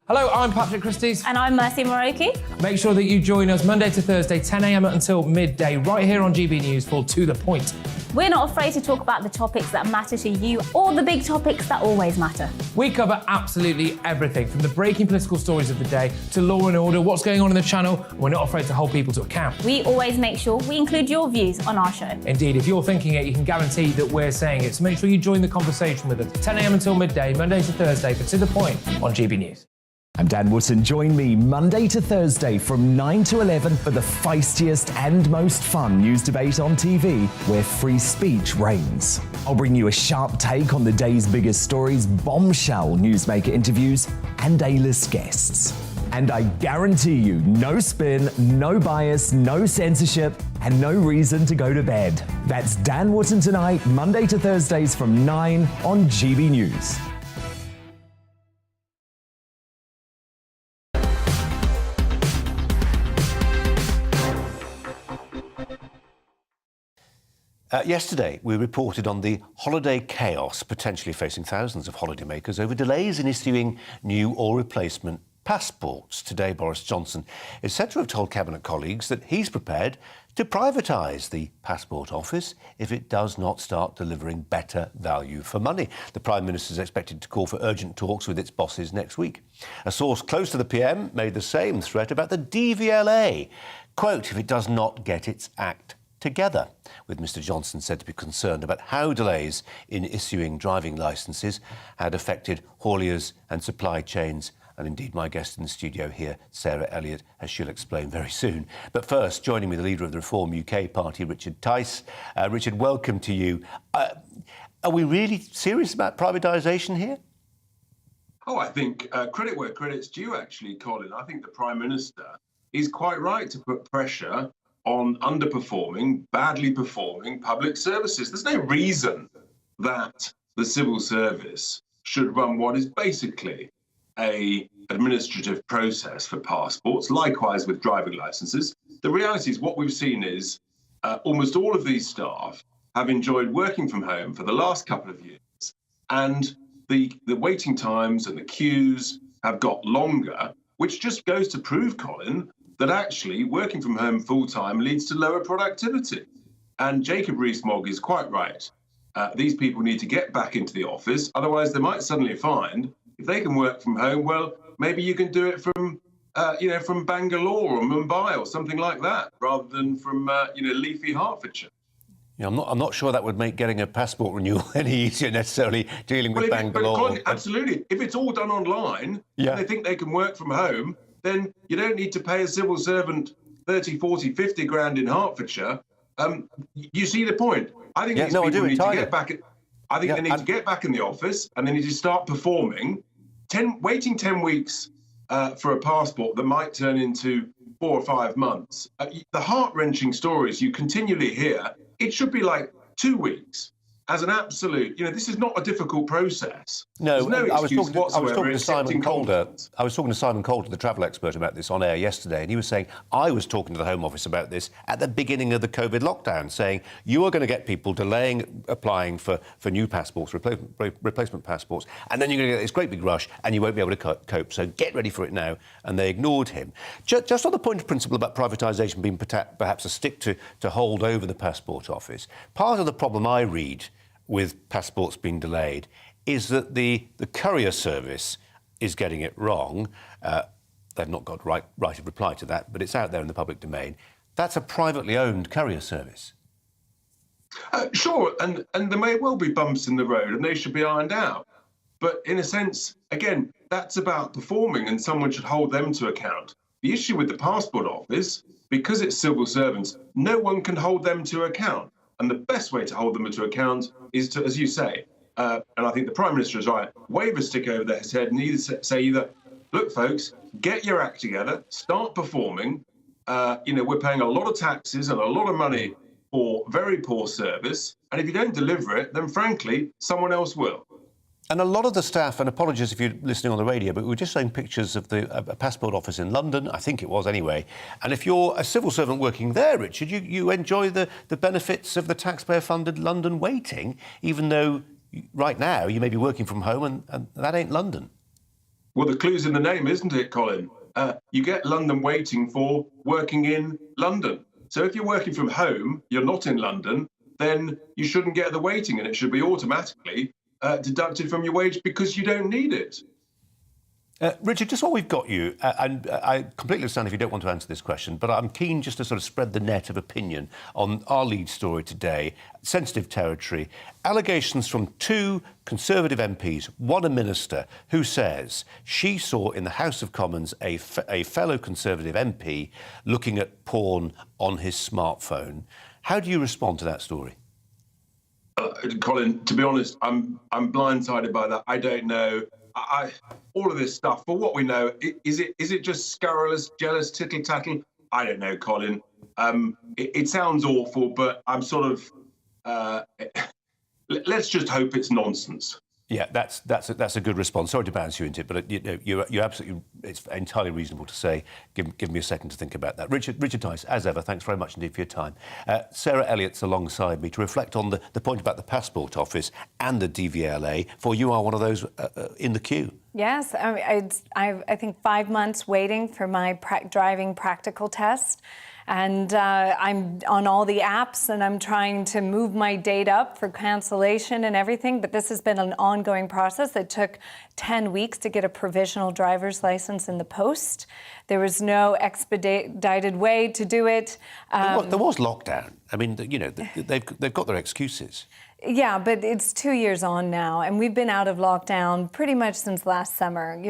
Hello, I'm Patrick Christie's. And I'm Mercy Moroki. Make sure that you join us Monday to Thursday, 10 a.m. until midday, right here on GB News for To The Point. We're not afraid to talk about the topics that matter to you, or the big topics that always matter. We cover absolutely everything, from the breaking political stories of the day to law and order, what's going on in the channel. We're not afraid to hold people to account. We always make sure we include your views on our show. Indeed, if you're thinking it, you can guarantee that we're saying it. So make sure you join the conversation with us, 10 a.m. until midday, Monday to Thursday, for To The Point on GB News. I'm Dan Wootton. Join me Monday to Thursday from 9 to 11 for the feistiest and most fun news debate on TV, where free speech reigns. I'll bring you a sharp take on the day's biggest stories, bombshell newsmaker interviews, and A-list guests. And I guarantee you, no spin, no bias, no censorship, and no reason to go to bed. That's Dan Wootton tonight, Monday to Thursdays from 9 on GB News. Yesterday, we reported on the holiday chaos potentially facing thousands of holidaymakers over delays in issuing new or replacement passports. Today, Boris Johnson is said to have told Cabinet colleagues that he's prepared to privatise the passport office if it does not start delivering better value for money. The Prime Minister is expected to call for urgent talks with its bosses next week. A source close to the PM made the same threat about the DVLA. Quote, if it does not get its act together, with Mr Johnson said to be concerned about how delays in issuing driving licences had affected hauliers and supply chains. And indeed, my guest in the studio here, Sarah Elliott, as she'll explain very soon. But first, joining me, the leader of the Reform UK Party, Richard Tice. Richard, welcome to you. Are we really serious about privatisation here? Oh, I think credit where credit's due, actually, Colin. I think the Prime Minister is quite right to put pressure on underperforming, badly performing public services. There's no reason that the civil service should run what is basically a administrative process for passports, likewise with driving licenses. The reality is what we've seen is almost all of these staff have enjoyed working from home for the last couple of years, and the waiting times and the queues have got longer, which just goes to prove, Colin, that actually working from home full-time leads to lower productivity. And Jacob Rees-Mogg is quite right. These people need to get back into the office, otherwise they might suddenly find if they can work from home, well, maybe you can do it from, from Bangalore or Mumbai or something like that, rather than from, leafy Hertfordshire. Yeah, I'm not sure that would make getting a passport renewal any easier necessarily, dealing with Bangalore. Colin, absolutely. If it's all done online, and they think they can work from home, then you don't need to pay a civil servant 30, 40, 50 grand in Hertfordshire. You see the point? I think these people need to get back. I think they need to get back in the office, and they need to start performing. Waiting 10 weeks for a passport that might turn into 4 or 5 months. The heart-wrenching stories you continually hear, it should be like 2 weeks as an absolute. This is not a difficult process. No, I was talking to Simon Calder. I was talking to Simon Calder, the travel expert, about this on air yesterday, and he was saying I was talking to the Home Office about this at the beginning of the COVID lockdown, saying you are going to get people delaying applying for new passports, replacement passports, and then you're going to get this great big rush, and you won't be able to cope. So get ready for it now. And they ignored him. Just on the point of principle about privatisation being perhaps a stick to hold over the passport office, part of the problem I read with passports being delayed is that the courier service is getting it wrong. They've not got right of reply to that, but it's out there in the public domain. That's a privately owned courier service. Sure, and there may well be bumps in the road, and they should be ironed out. But in a sense, again, that's about performing, and someone should hold them to account. The issue with the passport office, because it's civil servants, no one can hold them to account. And the best way to hold them to account is to, as you say, and I think the Prime Minister is right, wave a stick over their head and say, look, folks, get your act together, start performing. We're paying a lot of taxes and a lot of money for very poor service. And if you don't deliver it, then frankly, someone else will. And a lot of the staff, and apologies if you're listening on the radio, but we were just showing pictures of a passport office in London, I think it was anyway. And if you're a civil servant working there, Richard, you enjoy the benefits of the taxpayer-funded London waiting, even though right now you may be working from home and that ain't London. Well, the clue's in the name, isn't it, Colin? You get London waiting for working in London. So if you're working from home, you're not in London, then you shouldn't get the waiting, and it should be automatically deducted from your wage because you don't need it. Richard, just while we've got you, and I completely understand if you don't want to answer this question, but I'm keen just to sort of spread the net of opinion on our lead story today, sensitive territory, allegations from 2 Conservative MPs, one a minister, who says she saw in the House of Commons a fellow Conservative MP looking at porn on his smartphone. How do you respond to that story? Colin, to be honest, I'm blindsided by that. I don't know. All of this stuff, for what we know, is it just scurrilous, jealous, tittle-tattle? I don't know, Colin. It sounds awful, but I'm sort of... let's just hope it's nonsense. Yeah, that's a good response. Sorry to bounce you into it, but you're absolutely. It's entirely reasonable to say. Give me a second to think about that. Richard Tice, as ever, thanks very much indeed for your time. Sarah Elliott's alongside me to reflect on the point about the passport office and the DVLA. For you are one of those in the queue. Yes, I think 5 months waiting for my driving practical test. And I'm on all the apps and I'm trying to move my date up for cancellation and everything. But this has been an ongoing process. It took 10 weeks to get a provisional driver's license in the post. There was no expedited way to do it. There was lockdown. I mean, they've got their excuses. Yeah, but it's 2 years on now, and we've been out of lockdown pretty much since last summer,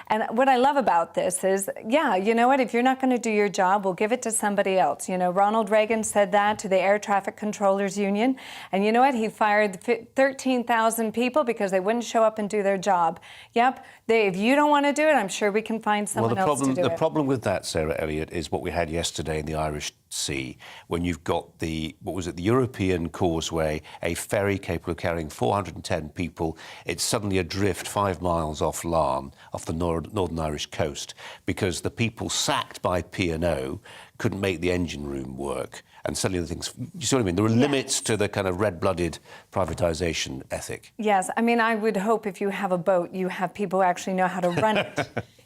And what I love about this is, you know what? If you're not going to do your job, we'll give it to somebody else. Ronald Reagan said that to the Air Traffic Controllers Union. And you know what? He fired 13,000 people because they wouldn't show up and do their job. Yep. If you don't want to do it, I'm sure we can find someone else to do it. The problem with that, Sarah Elliott, is what we had yesterday in the Irish sea when you've got the European causeway, a ferry capable of carrying 410 people. It's suddenly adrift 5 miles off Larne, off the Northern Irish coast, because the people sacked by P&O couldn't make the engine room work. And suddenly the things, you see what I mean? There are limits to the kind of red-blooded privatisation ethic. Yes, I mean, I would hope if you have a boat, you have people who actually know how to run it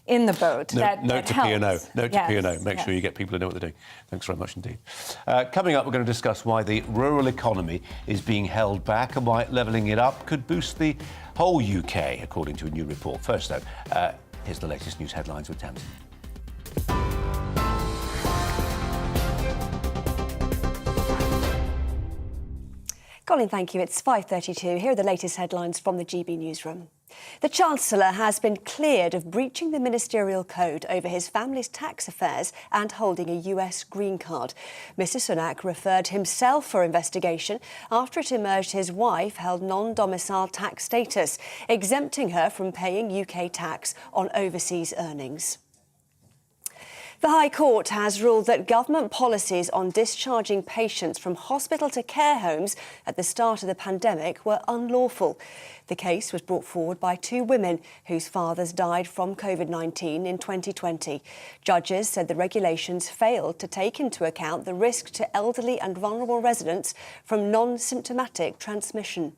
in the boat. Note to P&O. Note to P&O. Make yes. sure you get people who know what they're doing. Thanks very much indeed. Coming up, we're going to discuss why the rural economy is being held back and why levelling it up could boost the whole UK, according to a new report. First, though, here's the latest news headlines with Tamsin. Colin, thank you. It's 5:32. Here are the latest headlines from the GB newsroom. The Chancellor has been cleared of breaching the ministerial code over his family's tax affairs and holding a US green card. Mr Sunak referred himself for investigation after it emerged his wife held non-domicile tax status, exempting her from paying UK tax on overseas earnings. The High Court has ruled that government policies on discharging patients from hospital to care homes at the start of the pandemic were unlawful. The case was brought forward by 2 women whose fathers died from COVID-19 in 2020. Judges said the regulations failed to take into account the risk to elderly and vulnerable residents from non-symptomatic transmission.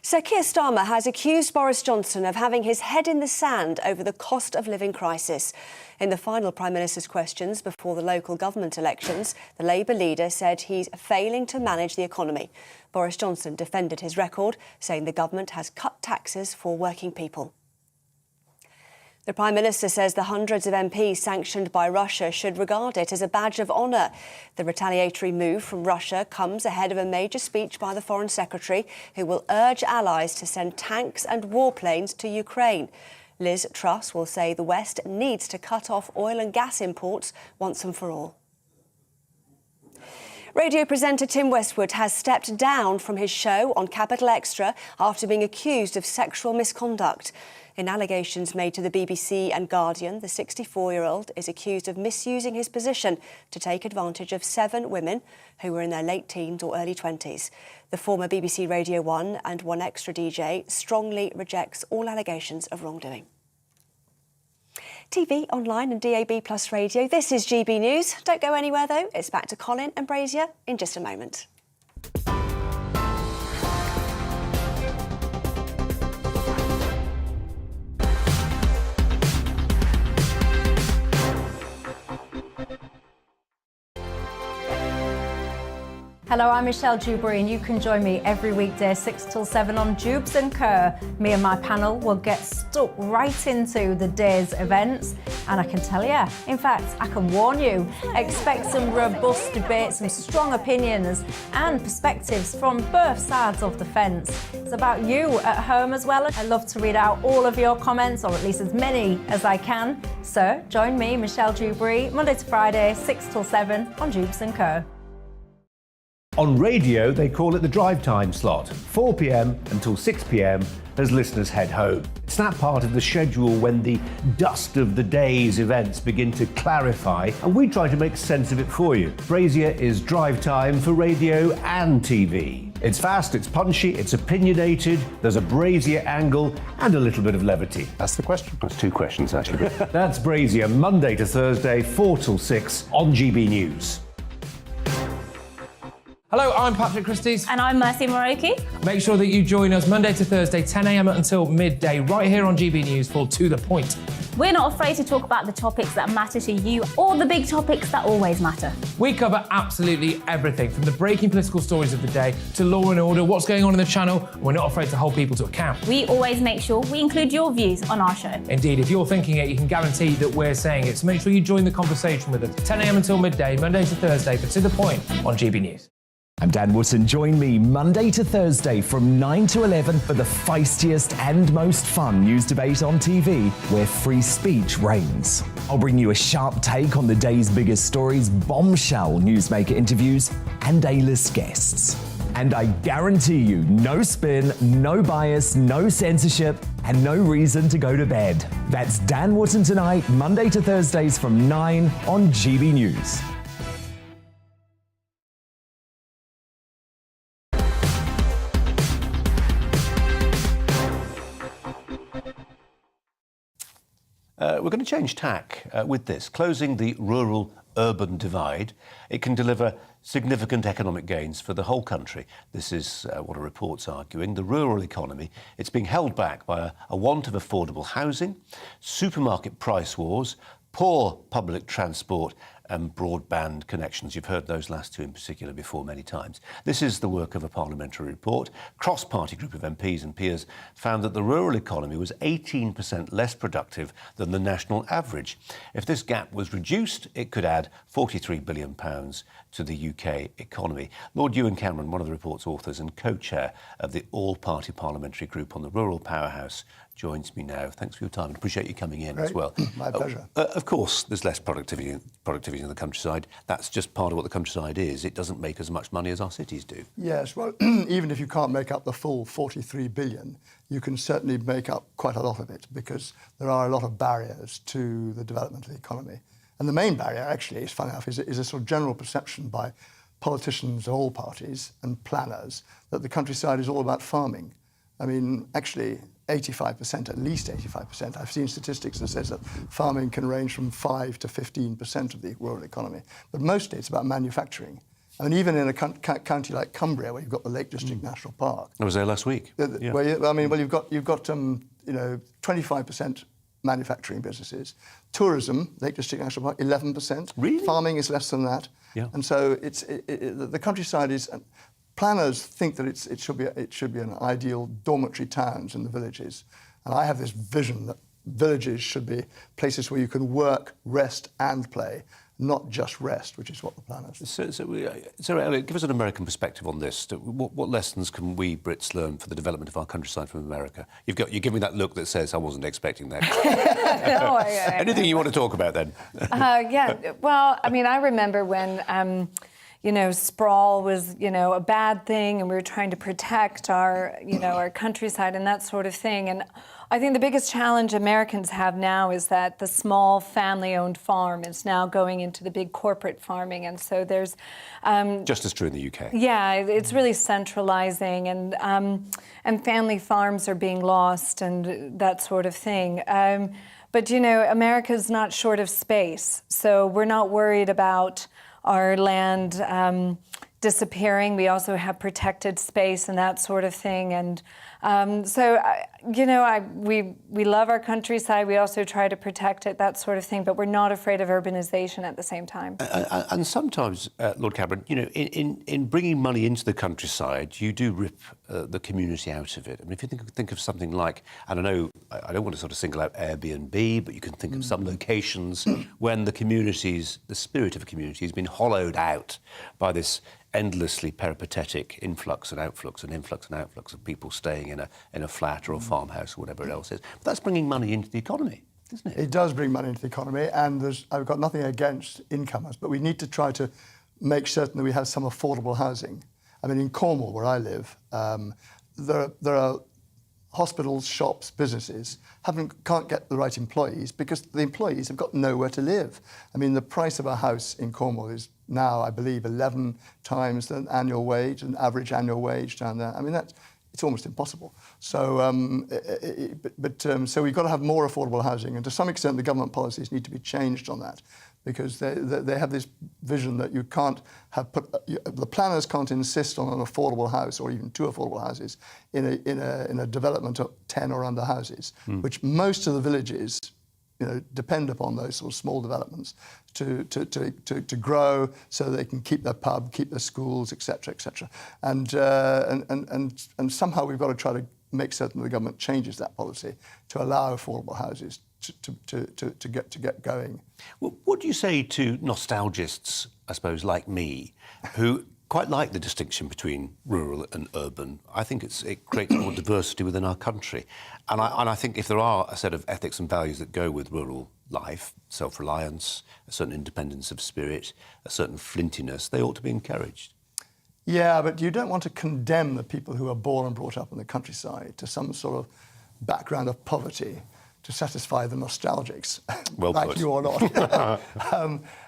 Sir Keir Starmer has accused Boris Johnson of having his head in the sand over the cost of living crisis. In the final Prime Minister's questions before the local government elections, the Labour leader said he's failing to manage the economy. Boris Johnson defended his record, saying the government has cut taxes for working people. The Prime Minister says the hundreds of MPs sanctioned by Russia should regard it as a badge of honour. The retaliatory move from Russia comes ahead of a major speech by the Foreign Secretary, who will urge allies to send tanks and warplanes to Ukraine. Liz Truss will say the West needs to cut off oil and gas imports once and for all. Radio presenter Tim Westwood has stepped down from his show on Capital Extra after being accused of sexual misconduct. In allegations made to the BBC and Guardian, the 64-year-old is accused of misusing his position to take advantage of 7 women who were in their late teens or early 20s. The former BBC Radio 1 and 1 Extra DJ strongly rejects all allegations of wrongdoing. TV, online and DAB+ radio, this is GB News. Don't go anywhere though, it's back to Colin and Brazier in just a moment. Hello, I'm Michelle Dewberry and you can join me every weekday 6 till 7 on Jubes and Kerr. Me and my panel will get stuck right into the day's events, and I can tell you, in fact, I can warn you, expect some robust debates, some strong opinions and perspectives from both sides of the fence. It's about you at home as well. I love to read out all of your comments, or at least as many as I can. So join me, Michelle Dewberry, Monday to Friday, 6 till 7 on Jubes and Kerr. On radio, they call it the drive time slot, 4 p.m. until 6 p.m. as listeners head home. It's that part of the schedule when the dust of the day's events begin to clarify, and we try to make sense of it for you. Brazier is drive time for radio and TV. It's fast, it's punchy, it's opinionated, there's a Brazier angle and a little bit of levity. That's the question. That's 2 questions, actually. That's Brazier, Monday to Thursday, 4 till 6 on GB News. Hello, I'm Patrick Christie's. And I'm Mercy Moroki. Make sure that you join us Monday to Thursday, 10 a.m. until midday, right here on GB News for To The Point. We're not afraid to talk about the topics that matter to you or the big topics that always matter. We cover absolutely everything, from the breaking political stories of the day to law and order, what's going on in the channel. We're not afraid to hold people to account. We always make sure we include your views on our show. Indeed, if you're thinking it, you can guarantee that we're saying it. So make sure you join the conversation with us, 10 a.m. until midday, Monday to Thursday, for To The Point on GB News. I'm Dan Wootton. Join me Monday to Thursday from 9 to 11 for the feistiest and most fun news debate on TV, where free speech reigns. I'll bring you a sharp take on the day's biggest stories, bombshell newsmaker interviews, and A-list guests. And I guarantee you, no spin, no bias, no censorship, and no reason to go to bed. That's Dan Wootton tonight, Monday to Thursdays from 9 on GB News. We're going to change tack with this. Closing the rural-urban divide, it can deliver significant economic gains for the whole country. This is what a report's arguing. The rural economy, it's being held back by a want of affordable housing, supermarket price wars, poor public transport and broadband connections. You've heard those last two in particular before many times. This is the work of a parliamentary report. Cross-party group of MPs and peers found that the rural economy was 18% less productive than the national average. If this gap was reduced, it could add £43 billion to the UK economy. Lord Ewan Cameron, one of the report's authors and co-chair of the all-party parliamentary group on the rural powerhouse, joins me now. Thanks for your time and appreciate you coming in as well. My pleasure. Of course, there's less productivity in the countryside. That's just part of what the countryside is. It doesn't make as much money as our cities do. Yes, well, even if you can't make up the full 43 billion, you can certainly make up quite a lot of it because there are a lot of barriers to the development of the economy. And the main barrier, actually, is funny enough, is a sort of general perception by politicians of all parties and planners that the countryside is all about farming. I mean, actually, 85%, at least 85%. I've seen statistics that says that farming can range from 5 to 15% of the rural economy. But mostly it's about manufacturing. I mean, even in a county like Cumbria, where you've got the Lake District National Park. I was there last week. Where you've got 25% manufacturing businesses. Tourism, Lake District National Park, 11%. Really? Farming is less than that. Yeah. And so the countryside is. Planners think that it should be an ideal dormitory towns in the villages, and I have this vision that villages should be places where you can work, rest, and play, not just rest, which is what the planners. So Elliot, give us an American perspective on this. What lessons can we Brits learn for the development of our countryside from America? You're giving me that look that says I wasn't expecting that. No, Anything you want to talk about then? Yeah. Well, I mean, I remember when. Sprawl was, a bad thing, and we were trying to protect our, our countryside and that sort of thing. And I think the biggest challenge Americans have now is that the small family-owned farm is now going into the big corporate farming, and so there's just as true in the UK. Yeah, it's really centralizing, and family farms are being lost and that sort of thing. But America's not short of space, so we're not worried about our land disappearing. We also have protected space and that sort of thing. And we love our countryside. We also try to protect it, that sort of thing. But we're not afraid of urbanization at the same time. And sometimes, Lord Cameron, in bringing money into the countryside, you do rip the community out of it. I mean, if you think of something like, and I know I don't want to sort of single out Airbnb, but you can think of some locations when the spirit of a community has been hollowed out by this endlessly peripatetic influx and outflux of people staying in a flat or a farmhouse or whatever else is. But that's bringing money into the economy, isn't it? It does bring money into the economy, and I've got nothing against incomers, but we need to try to make certain that we have some affordable housing. I mean, in Cornwall, where I live, there are hospitals, shops, businesses can't get the right employees because the employees have got nowhere to live. I mean, the price of a house in Cornwall is now, I believe, 11 times the annual wage, an average annual wage down there. I mean, it's almost impossible. So, so we've got to have more affordable housing, and to some extent, the government policies need to be changed on that, because they have this vision that you can't the planners can't insist on an affordable house or even two affordable houses in a development of 10 or under houses, which most of the villages depend upon those sort of small developments to grow so they can keep their pub, keep their schools, etc., etc. And somehow we've got to try to make certain the government changes that policy to allow affordable houses to get going. Well, what do you say to nostalgists, I suppose, like me, who quite like the distinction between rural and urban? I think it creates more diversity within our country. And I think if there are a set of ethics and values that go with rural life, self-reliance, a certain independence of spirit, a certain flintiness, they ought to be encouraged. Yeah, but you don't want to condemn the people who are born and brought up in the countryside to some sort of background of poverty to satisfy the nostalgics, well like put. you or not.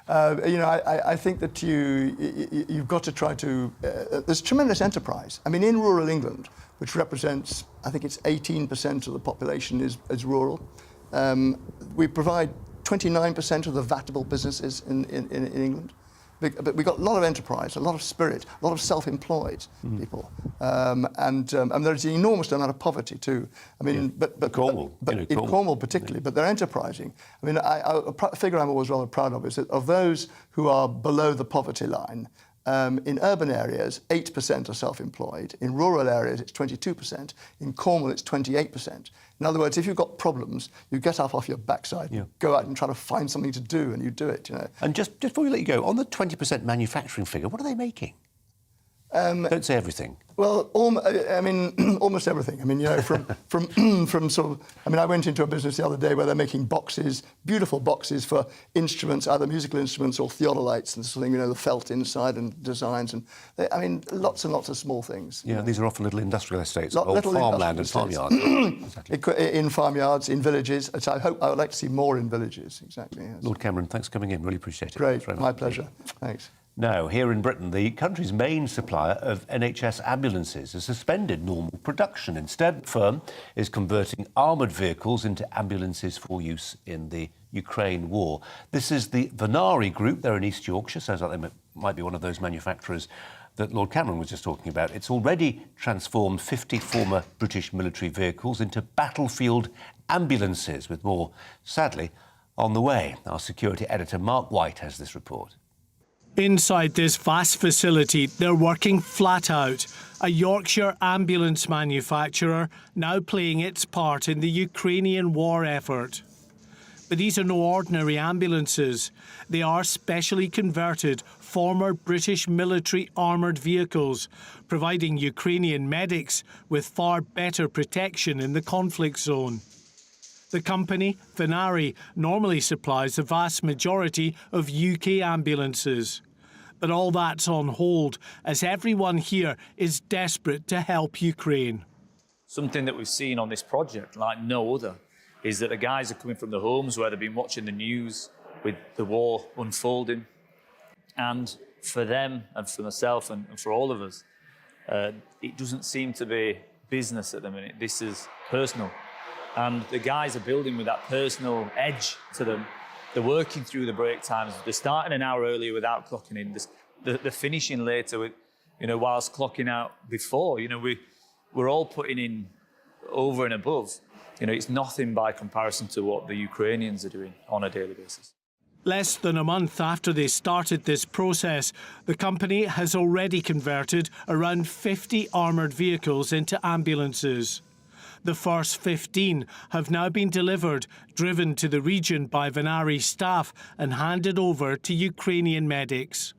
I think that you've got to try to. There's tremendous enterprise. I mean, in rural England, which represents, I think it's 18% of the population is rural. We provide 29% of the vatable businesses in England. But we've got a lot of enterprise, a lot of spirit, a lot of self-employed people, and there's an enormous amount of poverty too. I mean, but Cornwall, in Cornwall particularly, but they're enterprising. I mean, a figure I'm always rather proud of is that of those who are below the poverty line, in urban areas, 8% are self-employed. In rural areas, it's 22%. In Cornwall, it's 28%. In other words, if you've got problems, you get up off your backside, go out and try to find something to do, and you do it. You know. And just before we let you go, on the 20% manufacturing figure, what are they making? Don't say everything. Well, I mean, almost everything. I mean, you know, from sort of. I mean, I went into a business the other day where they're making boxes, beautiful boxes for instruments, either musical instruments or theodolites and something. You know, the felt inside and designs, and I mean, lots and lots of small things. Yeah, these are often little industrial estates, Little farmland and farmyards. Exactly. In farmyards, in villages. Which I would like to see more in villages. Exactly. Yes. Lord Cameron, thanks for coming in. Really appreciate it. Great, my pleasure. Thanks. Now, here in Britain, the country's main supplier of NHS ambulances has suspended normal production. Instead, the firm is converting armoured vehicles into ambulances for use in the Ukraine war. This is the Venari Group. They're in East Yorkshire. Sounds like they might be one of those manufacturers that Lord Cameron was just talking about. It's already transformed 50 former British military vehicles into battlefield ambulances, with more, sadly, on the way. Our security editor, Mark White, has this report. Inside this vast facility, they're working flat out. A Yorkshire ambulance manufacturer now playing its part in the Ukrainian war effort. But these are no ordinary ambulances. They are specially converted former British military armoured vehicles, providing Ukrainian medics with far better protection in the conflict zone. The company, Venari, normally supplies the vast majority of UK ambulances. But all that's on hold, as everyone here is desperate to help Ukraine. Something that we've seen on this project, like no other, is that the guys are coming from the homes where they've been watching the news with the war unfolding. And for them, and for myself, and for all of us, it doesn't seem to be business at the minute. This is personal. And the guys are building with that personal edge to them. They're working through the break times. They're starting an hour earlier without clocking in. They're finishing later with, whilst clocking out before. We're all putting in over and above. It's nothing by comparison to what the Ukrainians are doing on a daily basis. Less than a month after they started this process, the company has already converted around 50 armoured vehicles into ambulances. The first 15 have now been delivered, driven to the region by Venari staff and handed over to Ukrainian medics.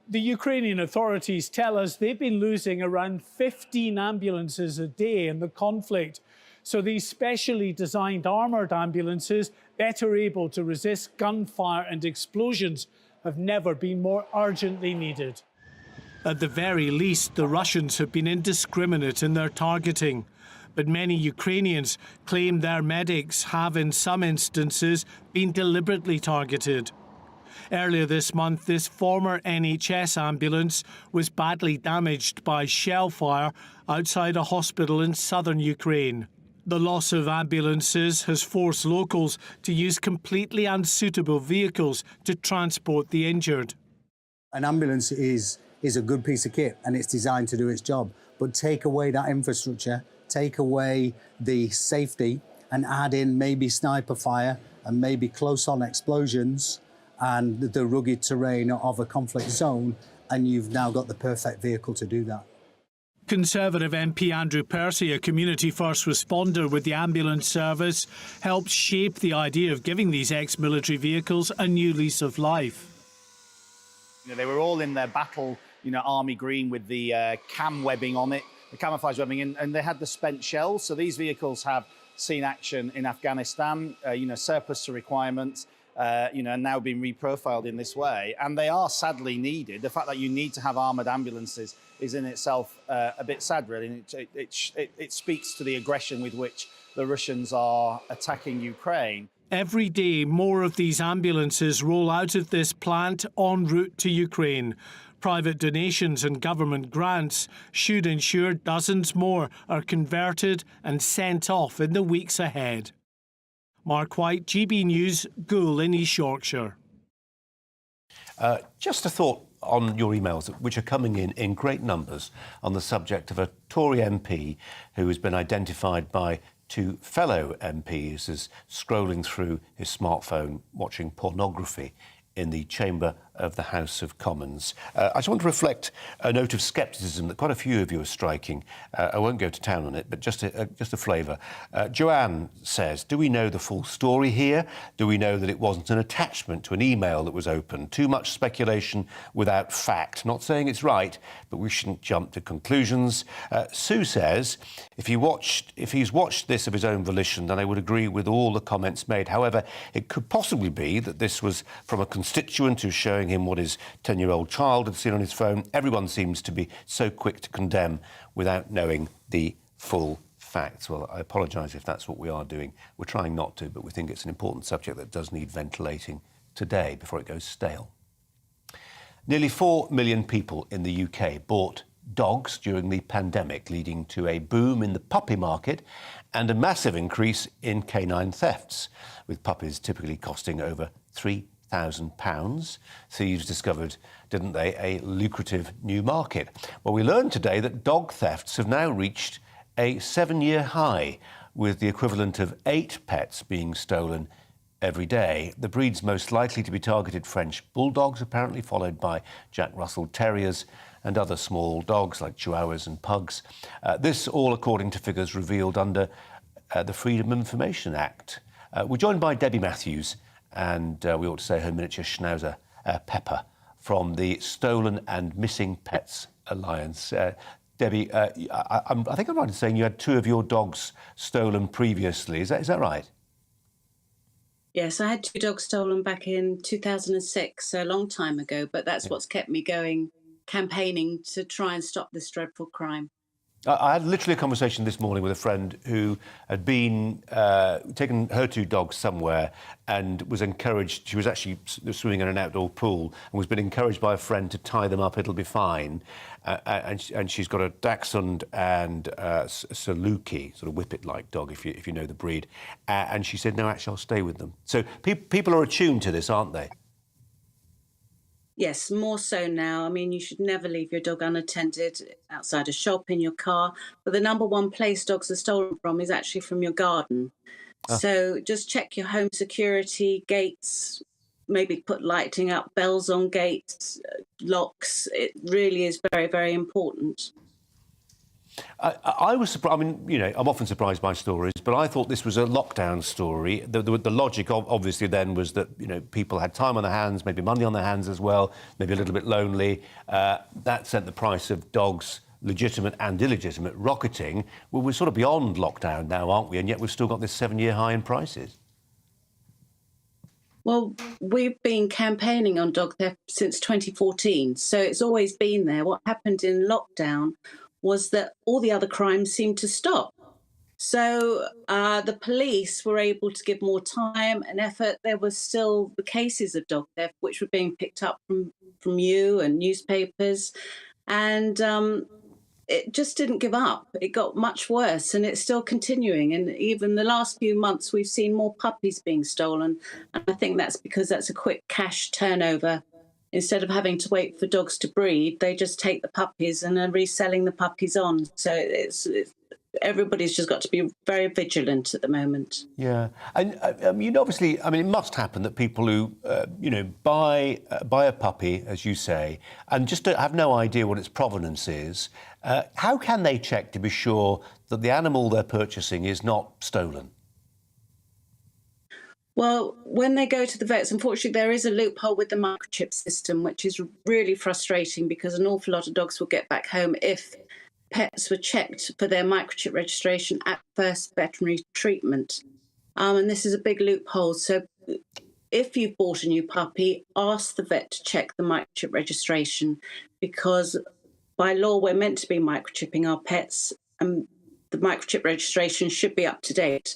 The Ukrainian authorities tell us they've been losing around 15 ambulances a day in the conflict. So these specially designed armoured ambulances, better able to resist gunfire and explosions, have never been more urgently needed. At the very least, the Russians have been indiscriminate in their targeting. But many Ukrainians claim their medics have, in some instances, been deliberately targeted. Earlier this month, this former NHS ambulance was badly damaged by shell fire outside a hospital in southern Ukraine. The loss of ambulances has forced locals to use completely unsuitable vehicles to transport the injured. An ambulance is a good piece of kit and it's designed to do its job, but take away that infrastructure, take away the safety and add in maybe sniper fire and maybe close-on explosions and the rugged terrain of a conflict zone, and you've now got the perfect vehicle to do that. Conservative MP Andrew Percy, a community first responder with the ambulance service, helped shape the idea of giving these ex-military vehicles a new lease of life. They were all in their battle, army green with the cam webbing on it, the camouflage webbing, and they had the spent shells. So these vehicles have seen action in Afghanistan, surplus to requirements, and now being reprofiled in this way. And they are sadly needed. The fact that you need to have armoured ambulances is in itself a bit sad, really. It speaks to the aggression with which the Russians are attacking Ukraine. Every day, more of these ambulances roll out of this plant en route to Ukraine. Private donations and government grants should ensure dozens more are converted and sent off in the weeks ahead. Mark White, GB News, Goole in East Yorkshire. Just a thought on your emails, which are coming in great numbers, on the subject of a Tory MP who has been identified by two fellow MPs as scrolling through his smartphone, watching pornography in the chamber of the House of Commons. I just want to reflect a note of scepticism that quite a few of you are striking. I won't go to town on it, but just a flavour. Joanne says, do we know the full story here? Do we know that it wasn't an attachment to an email that was opened? Too much speculation without fact. Not saying it's right, but we shouldn't jump to conclusions. Sue says, if he's watched this of his own volition, then I would agree with all the comments made. However, it could possibly be that this was from a constituent who's showing him what his 10-year-old child had seen on his phone. Everyone seems to be so quick to condemn without knowing the full facts. Well, I apologise if that's what we are doing. We're trying not to, but we think it's an important subject that does need ventilating today before it goes stale. Nearly 4 million people in the UK bought dogs during the pandemic, leading to a boom in the puppy market and a massive increase in canine thefts, with puppies typically costing over £3,000. Thieves discovered, didn't they, a lucrative new market. Well, we learned today that dog thefts have now reached a 7-year high, with the equivalent of 8 pets being stolen every day. The breeds most likely to be targeted French bulldogs, apparently, followed by Jack Russell Terriers and other small dogs like Chihuahuas and Pugs. This all according to figures revealed under the Freedom of Information Act. We're joined by Debbie Matthews, and we ought to say her miniature schnauzer, Pepper, from the Stolen and Missing Pets Alliance. Debbie, I think I'm right in saying you had 2 of your dogs stolen previously. Is that right? Yes, I had 2 dogs stolen back in 2006, so a long time ago, but that's what's kept me going, campaigning to try and stop this dreadful crime. I had literally a conversation this morning with a friend who had been taken her 2 dogs somewhere and was encouraged. She was actually swimming in an outdoor pool and was been encouraged by a friend to tie them up. It'll be fine. And she's got a Dachshund and a Saluki, sort of whippet-like dog, if you know the breed. And she said, no, actually, I'll stay with them. So people are attuned to this, aren't they? Yes, more so now. I mean, you should never leave your dog unattended outside a shop, in your car. But the number one place dogs are stolen from is actually from your garden. So just check your home security, gates, maybe put lighting up, bells on gates, locks. It really is very, very important. I was surprised. I mean, you know, I'm often surprised by stories, but I thought this was a lockdown story. The logic, obviously, then was that, you know, people had time on their hands, maybe money on their hands as well, maybe a little bit lonely. That sent the price of dogs, legitimate and illegitimate, rocketing. Well, we're sort of beyond lockdown now, aren't we? And yet we've still got this 7-year high in prices. Well, we've been campaigning on dog theft since 2014, so it's always been there. What happened in lockdown was that all the other crimes seemed to stop. So the police were able to give more time and effort. There were still the cases of dog theft, which were being picked up from you and newspapers. And it just didn't give up. It got much worse, and it's still continuing. And even the last few months, we've seen more puppies being stolen. And I think that's because that's a quick cash turnover. Instead of having to wait for dogs to breed, they just take the puppies and are reselling the puppies on. So everybody's just got to be very vigilant at the moment. Yeah, and I mean, obviously, I mean, it must happen that people who, you know, buy a puppy, as you say, and just have no idea what its provenance is. How can they check to be sure that the animal they're purchasing is not stolen? Well, when they go to the vets, unfortunately, there is a loophole with the microchip system, which is really frustrating because an awful lot of dogs will get back home if pets were checked for their microchip registration at first veterinary treatment. And this is a big loophole. So if you've bought a new puppy, ask the vet to check the microchip registration, because by law, we're meant to be microchipping our pets. And the microchip registration should be up to date.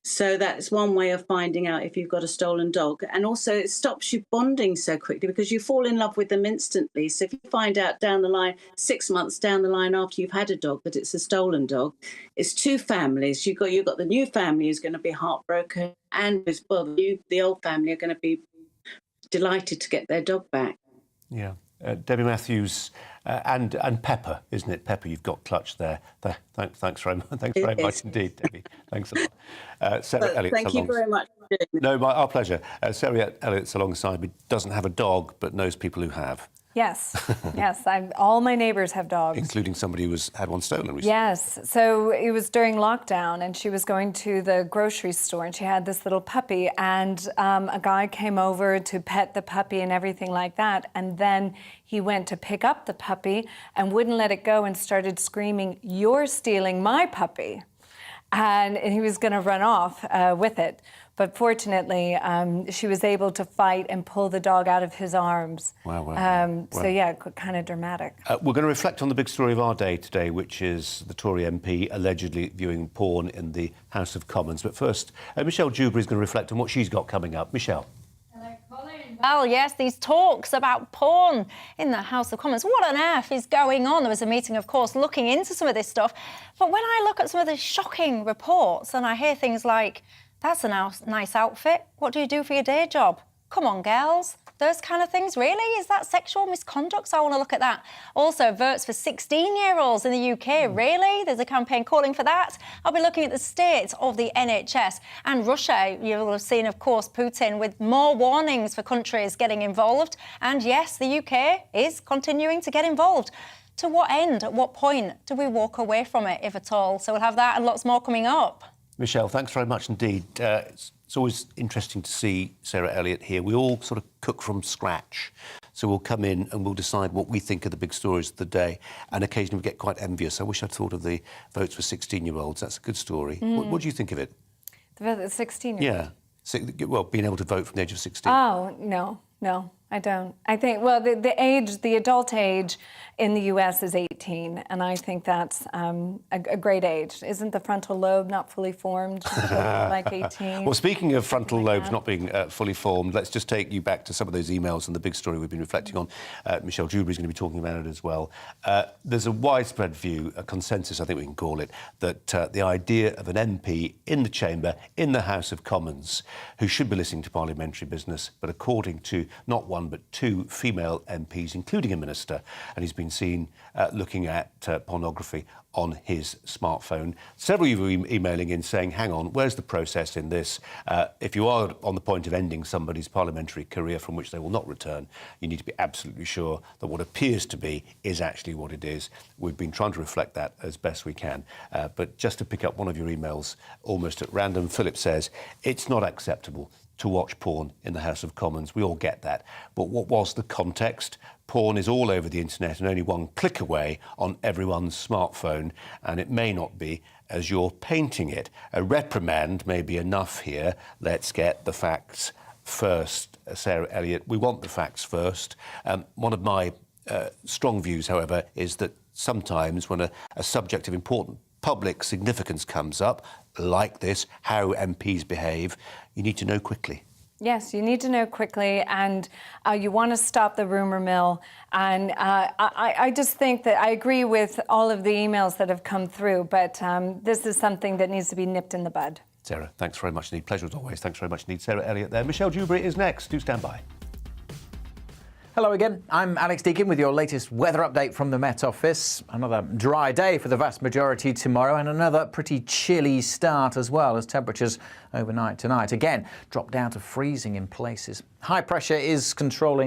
So that's one way of finding out if you've got a stolen dog. And also it stops you bonding so quickly because you fall in love with them instantly. So if you find out down the line, 6 months down the line after you've had a dog, that it's a stolen dog, it's two families. You've got the new family who's going to be heartbroken, and the old family are going to be delighted to get their dog back. Yeah. Debbie Matthews and Pepper, isn't it? Pepper, you've got clutch there. Thanks very much. Thanks very much indeed, Debbie. Thanks a lot. Sarah Elliott. Thank you very much for doing this. No, our pleasure. Sarah Elliott's alongside me, doesn't have a dog, but knows people who have. Yes, yes. All my neighbours have dogs. Including somebody who had one stolen recently. Yes. So it was during lockdown and she was going to the grocery store and she had this little puppy and a guy came over to pet the puppy and everything like that. And then he went to pick up the puppy and wouldn't let it go and started screaming, "You're stealing my puppy." And he was going to run off with it. But fortunately, she was able to fight and pull the dog out of his arms. Wow. So, yeah, kind of dramatic. We're going to reflect on the big story of our day today, which is the Tory MP allegedly viewing porn in the House of Commons. But first, Michelle Dewberry is going to reflect on what she's got coming up. Michelle. Well, yes, these talks about porn in the House of Commons. What on earth is going on? There was a meeting, of course, looking into some of this stuff. But when I look at some of the shocking reports and I hear things like, "That's a nice outfit. What do you do for your day job? Come on, girls." Those kind of things, really? Is that sexual misconduct? So I want to look at that. Also, votes for 16-year-olds in the UK, really? There's a campaign calling for that. I'll be looking at the state of the NHS. And Russia, you will have seen, of course, Putin with more warnings for countries getting involved. And yes, the UK is continuing to get involved. To what end? At what point do we walk away from it, if at all? So we'll have that and lots more coming up. Michelle, thanks very much indeed. It's always interesting to see Sarah Elliott here. We all sort of cook from scratch. So we'll come in and we'll decide what we think are the big stories of the day. And occasionally we get quite envious. I wish I'd thought of the votes for 16-year-olds. That's a good story. What do you think of it? The 16-year-olds? Yeah. Well, being able to vote from the age of 16. Oh, no, I don't. I think, well, the adult age in the US is 18, and I think that's a great age. Isn't the frontal lobe not fully formed like 18? Well, speaking of frontal lobes not being fully formed, let's just take you back to some of those emails and the big story we've been reflecting on. Michelle Dewberry is going to be talking about it as well. There's a widespread view, a consensus, I think we can call it, that the idea of an MP in the chamber, in the House of Commons, who should be listening to parliamentary business, but according to not one but two female MPs, including a minister, and he's been seen looking at pornography on his smartphone. Several of you emailing in saying, hang on, where's the process in this? If you are on the point of ending somebody's parliamentary career from which they will not return, you need to be absolutely sure that what appears to be is actually what it is. We've been trying to reflect that as best we can. But just to pick up one of your emails almost at random, Philip says, it's not acceptable to watch porn in the House of Commons. We all get that. But what was the context? Porn is all over the internet and only one click away on everyone's smartphone, and it may not be as you're painting it. A reprimand may be enough here. Let's get the facts first. Sarah Elliott, we want the facts first. One of my strong views, however, is that sometimes when a subject of important public significance comes up, like this, how MPs behave, you need to know quickly. Yes, you need to know quickly, and you want to stop the rumour mill. And I just think that I agree with all of the emails that have come through, but this is something that needs to be nipped in the bud. Sarah, thanks very much indeed. Pleasure as always. Thanks very much indeed. Sarah Elliott there. Michelle Dewberry is next. Do stand by. Hello again, I'm Alex Deakin with your latest weather update from the Met Office. Another dry day for the vast majority tomorrow and another pretty chilly start as well as temperatures overnight tonight again drop down to freezing in places. High pressure is controlling